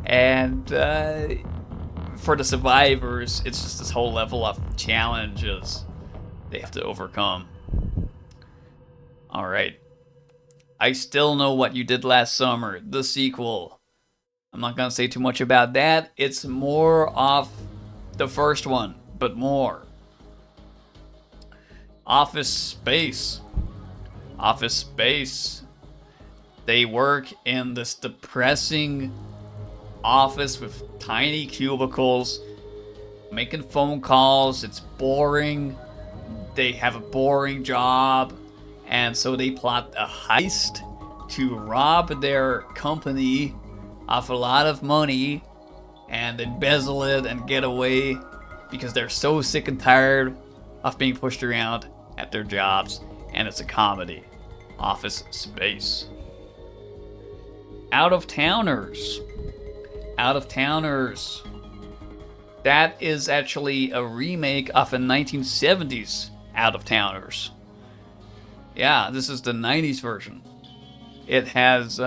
And for the survivors, it's just this whole level of challenges they have to overcome. Alright. I Still Know What You Did Last Summer, the sequel. I'm not gonna say too much about that. It's more of the first one, but more. Office Space. Office Space. They work in this depressing office with tiny cubicles, making phone calls. It's boring. They have a boring job, and so they plot a heist to rob their company of a lot of money and embezzle it and get away because they're so sick and tired of being pushed around at their jobs. And it's a comedy. Office Space. Out of Towners. Out of Towners. That is actually a remake of a 1970s Out of Towners. Yeah, this is the 90s version. It has,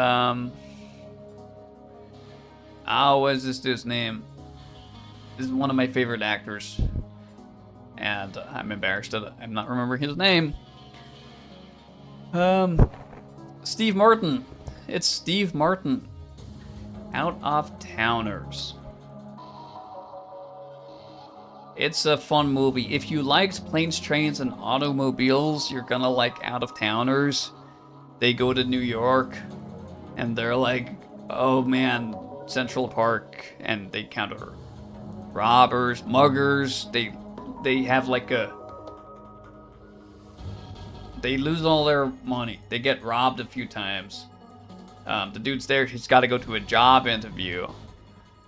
what is this dude's name? This is one of my favorite actors. And I'm embarrassed that I'm not remembering his name. Steve Martin. It's Steve Martin. Out of Towners. It's a fun movie. If you liked planes, trains, and automobiles, you're gonna like Out of Towners. They go to New York, and they're like, oh man, Central Park, and they encounter robbers, muggers. They have like they lose all their money. They get robbed a few times. The dude's there, he's got to go to a job interview,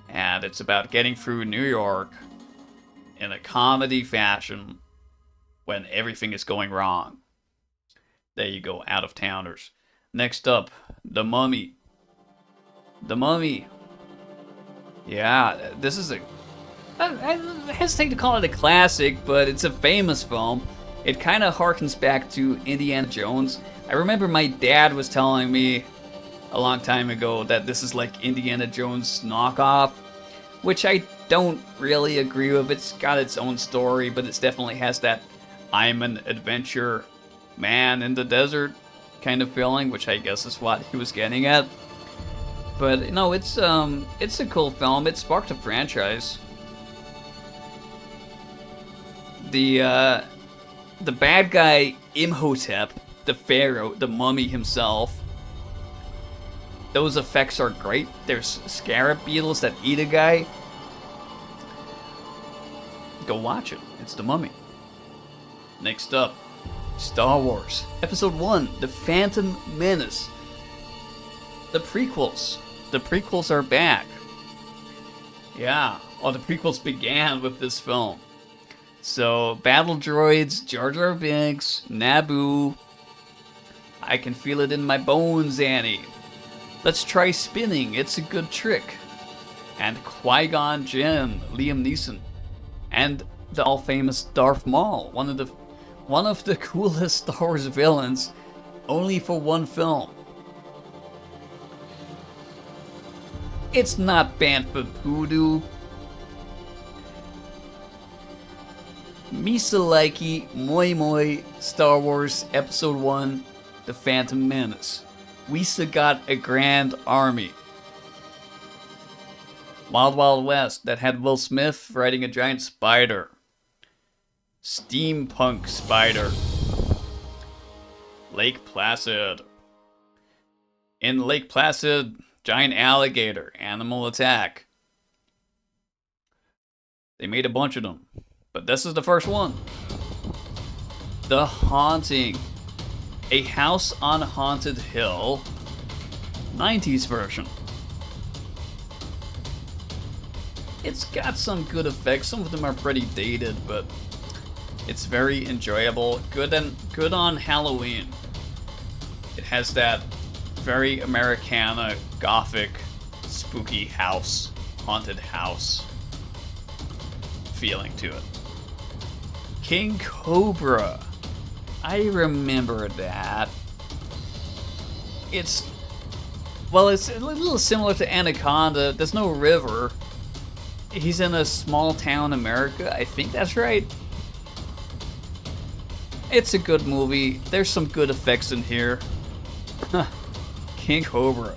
and it's about getting through New York in a comedy fashion when everything is going wrong. There you go, Out of Towners. Next up, The Mummy. The Mummy. Yeah, this is I hesitate to call it a classic, but it's a famous film. It kind of harkens back to Indiana Jones. I remember my dad was telling me a long time ago that this is like Indiana Jones knockoff, which I don't really agree with. It's got its own story, but it definitely has that I'm an adventure man in the desert kind of feeling, which I guess is what he was getting at. But no, it's a cool film. It sparked a franchise. The bad guy Imhotep, the pharaoh, the mummy himself. Those effects are great. There's scarab beetles that eat a guy. go watch it. It's The Mummy. Next up, Star Wars Episode 1, The Phantom Menace. The prequels. The prequels are back. Yeah, well, the prequels began with this film. So, battle droids, Jar Jar Binks, Naboo. I can feel it in my bones, Annie. Let's try spinning, it's a good trick. And Qui-Gon Jinn, Liam Neeson. And the all-famous Darth Maul, one of the coolest Star Wars villains, only for one film. It's not Bantha Poodoo. Misa Likey, Moi Moi, Star Wars Episode 1, The Phantom Menace. We'sa got a grand army. Wild Wild West, that had Will Smith riding a giant spider. Steampunk spider. Lake Placid. In Lake Placid, giant alligator, animal attack. They made a bunch of them, but this is the first one. The Haunting. A House on Haunted Hill, 90s version. It's got some good effects. Some of them are pretty dated, but it's very enjoyable. Good on Halloween. It has that very Americana, gothic, spooky house, haunted house feeling to it. King Cobra. I remember that. It's a little similar to Anaconda. There's no river. He's in a small town America. I think that's right. It's a good movie. There's some good effects in here. King Cobra.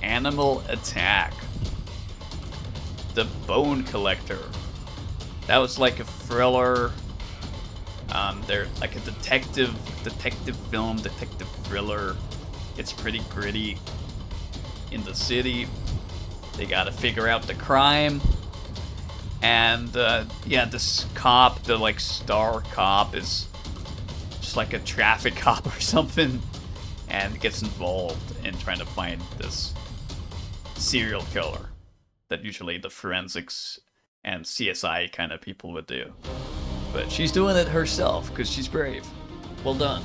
Animal Attack. The Bone Collector. That was like a thriller. They're like a detective film, detective thriller. It's pretty gritty. In the city, they gotta figure out the crime. And this cop, the like star cop, is just like a traffic cop or something, and gets involved in trying to find this serial killer that usually the forensics and CSI kind of people would do. But she's doing it herself because she's brave. Well done.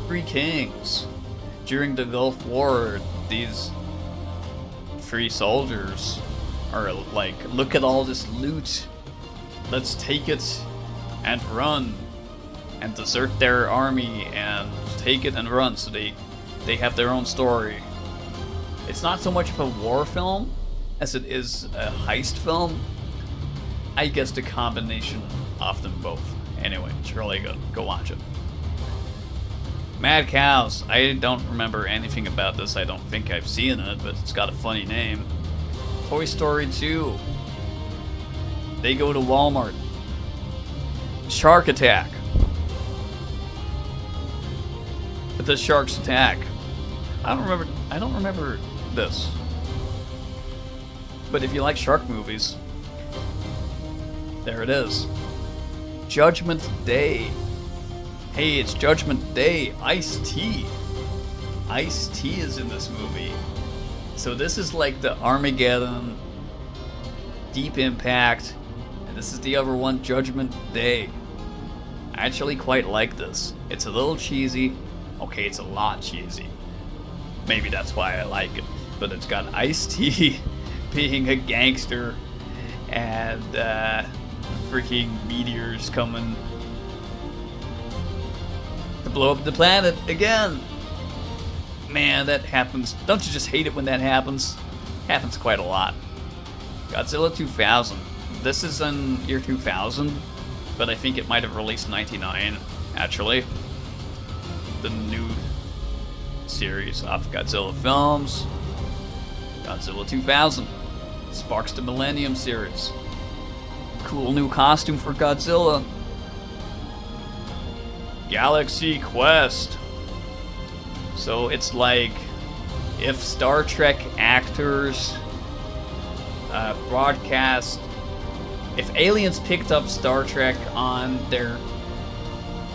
Three Kings. During the Gulf War, these free soldiers are like, look at all this loot. Let's take it and run. And desert their army and take it and run. So they have their own story. It's not so much of a war film as it is a heist film. I guess the combination of them both. Anyway, it's really good. Go watch it. Mad Cows. I don't remember anything about this. I don't think I've seen it, but it's got a funny name. Toy Story 2. They go to Walmart. Shark Attack. The Sharks Attack. I don't remember this. But if you like shark movies, there it is. Judgment Day. Hey, it's Judgment Day. Ice-T. Ice-T is in this movie. So this is like the Armageddon, Deep Impact, and this is the other one, Judgment Day. I actually quite like this. It's a little cheesy. Okay, it's a lot cheesy. Maybe that's why I like it. But it's got Ice-T being a gangster and freaking meteors coming to blow up the planet again. Man, that happens. Don't you just hate it when that happens? Happens quite a lot. Godzilla 2000. This is in year 2000, but I think it might have released 99, actually. The new series of Godzilla films. Godzilla 2000 sparks the Millennium series. Cool new costume for Godzilla. Galaxy Quest. So it's like if Star Trek actors broadcast. If aliens picked up Star Trek on their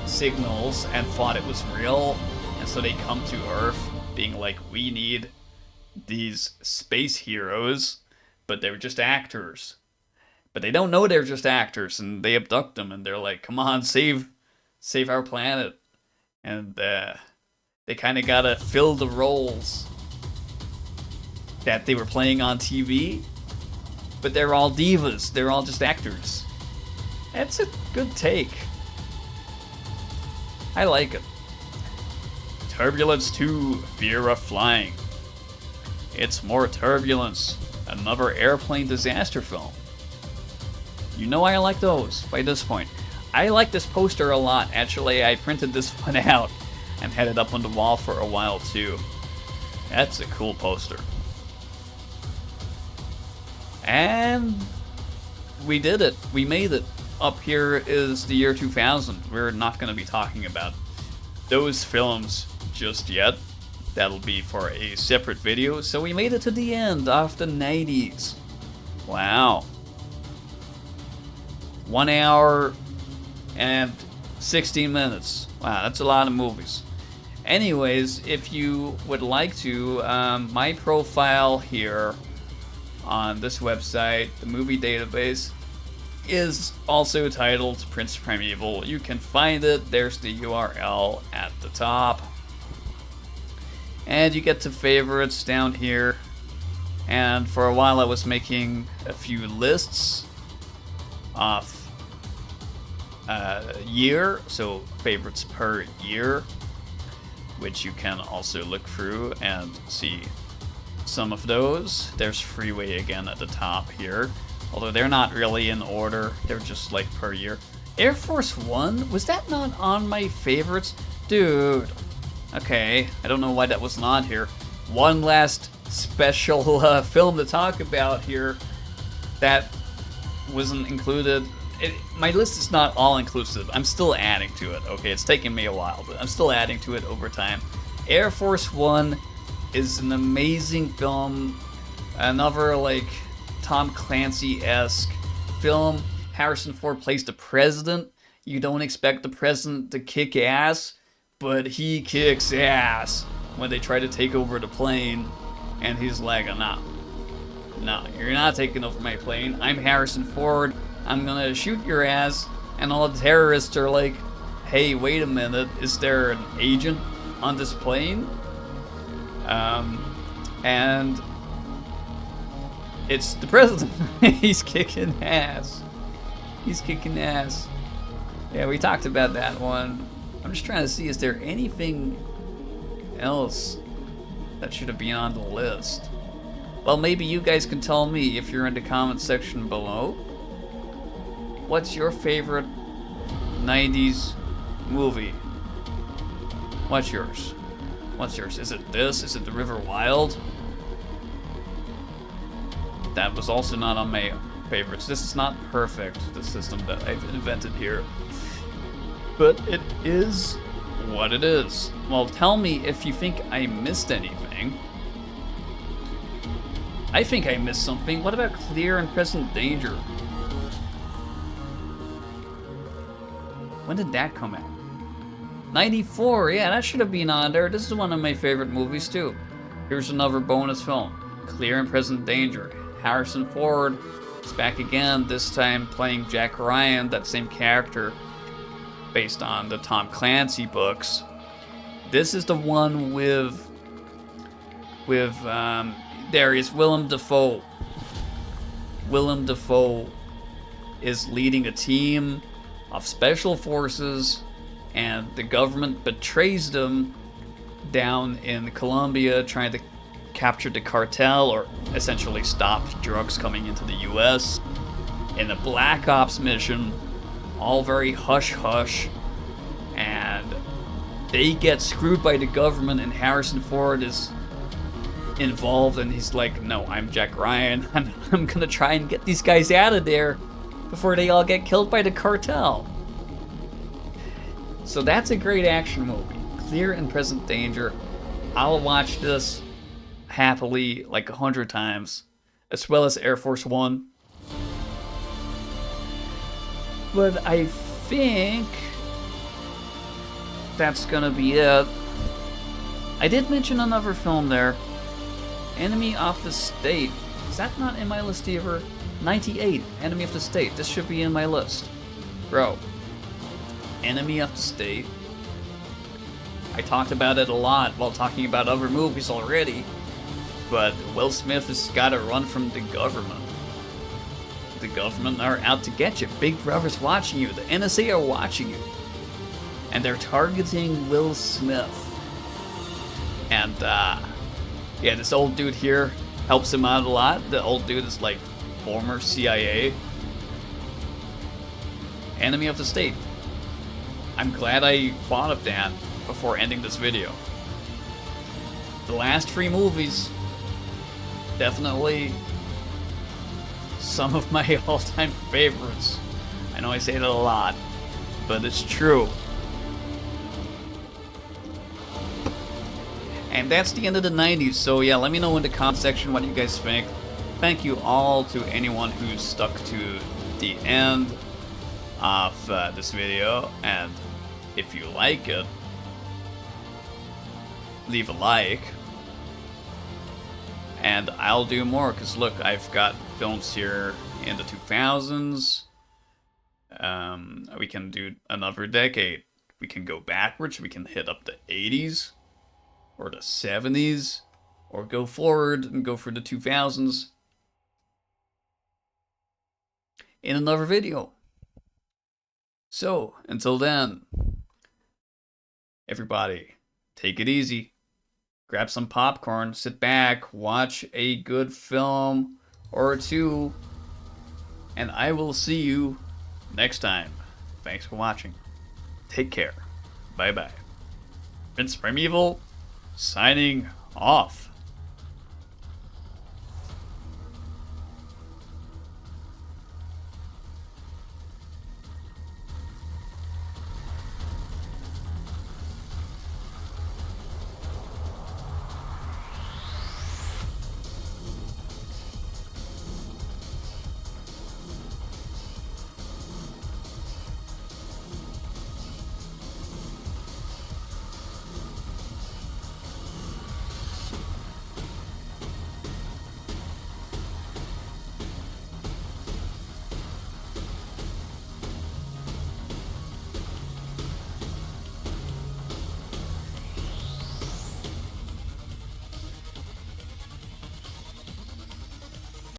signals and thought it was real, and so they come to Earth being like, we need these space heroes, but they're just actors. But they don't know they're just actors, and they abduct them, and they're like, come on, save our planet. And they kind of gotta fill the roles that they were playing on TV, but they're all divas. They're all just actors. That's a good take. I like it. Turbulence 2, Fear of Flying. It's more turbulence. Another airplane disaster film. You know I like those by this point. I like this poster a lot. Actually, I printed this one out and had it up on the wall for a while too. That's a cool poster. And we did it. We made it. Up here is the year 2000. We're not going to be talking about those films just yet. That'll be for a separate video. So we made it to the end of the 90s. Wow. 1 hour and 16 minutes. Wow, that's a lot of movies. Anyways, if you would like to, my profile here on this website, the movie database, is also titled Prince Primeval. You can find it. There's the URL at the top. And you get to favorites down here. And for a while I was making a few lists of year, so favorites per year, which you can also look through and see some of those. There's Freeway again at the top here, although they're not really in order, they're just like per year. Air Force One, was that not on my favorites? Dude, okay, I don't know why that wasn't on here. One last special film to talk about here that wasn't included. My list is not all inclusive. I'm still adding to it. Okay, it's taken me a while, but I'm still adding to it over time. Air Force One is an amazing film. Another like Tom Clancy-esque film. Harrison Ford plays the president. You don't expect the president to kick ass, but he kicks ass when they try to take over the plane. And he's like, no, you're not taking over my plane. I'm Harrison Ford. I'm gonna shoot your ass. And all the terrorists are like, hey, wait a minute, is there an agent on this plane? And it's the president. He's kicking ass. He's kicking ass. Yeah, we talked about that one. I'm just trying to see, is there anything else that should have been on the list? Well, maybe you guys can tell me if you're in the comment section below. What's your favorite 90s movie? What's yours? What's yours? Is it this? Is it The River Wild? That was also not on my favorites. This is not perfect, the system that I've invented here. But it is what it is. Well, tell me if you think I missed anything. I think I missed something. What about Clear and Present Danger? When did that come out? 94, yeah, that should have been on there. This is one of my favorite movies too. Here's another bonus film. Clear and Present Danger. Harrison Ford is back again, this time playing Jack Ryan, that same character based on the Tom Clancy books. This is the one with there is Willem Dafoe. Willem Dafoe is leading a team of special forces, and the government betrays them down in Colombia, trying to capture the cartel, or essentially stop drugs coming into the US in a Black Ops mission, all very hush-hush, and they get screwed by the government, and Harrison Ford is involved, and he's like, no, I'm Jack Ryan, and I'm gonna try and get these guys out of there before they all get killed by the cartel. So that's a great action movie. Clear and Present Danger. I'll watch this happily like 100 times. as well as Air Force One. But I think that's gonna be it. I did mention another film there, Enemy of the State. Is that not in my list either? 98, Enemy of the State. This should be in my list. Bro, Enemy of the State. I talked about it a lot while talking about other movies already, but Will Smith has got to run from the government. The government are out to get you. Big Brother's watching you. The NSA are watching you. And they're targeting Will Smith. And, yeah, this old dude here helps him out a lot. The old dude is like former CIA. Enemy of the State. I'm glad I thought of that before ending this video. The last 3 movies, definitely some of my all-time favorites. I know I say that a lot, but it's true. And that's the end of the 90s, so yeah, let me know in the comment section what you guys think. Thank you all to anyone who stuck to the end of this video, and if you like it, leave a like. And I'll do more, because look, I've got films here in the 2000s. We can do another decade. We can go backwards, we can hit up the 80s. Or the 70s, or go forward and go for the 2000s in another video. So, until then, everybody, take it easy. Grab some popcorn, sit back, watch a good film or two, and I will see you next time. Thanks for watching. Take care. Bye-bye. Prince Primeval, signing off.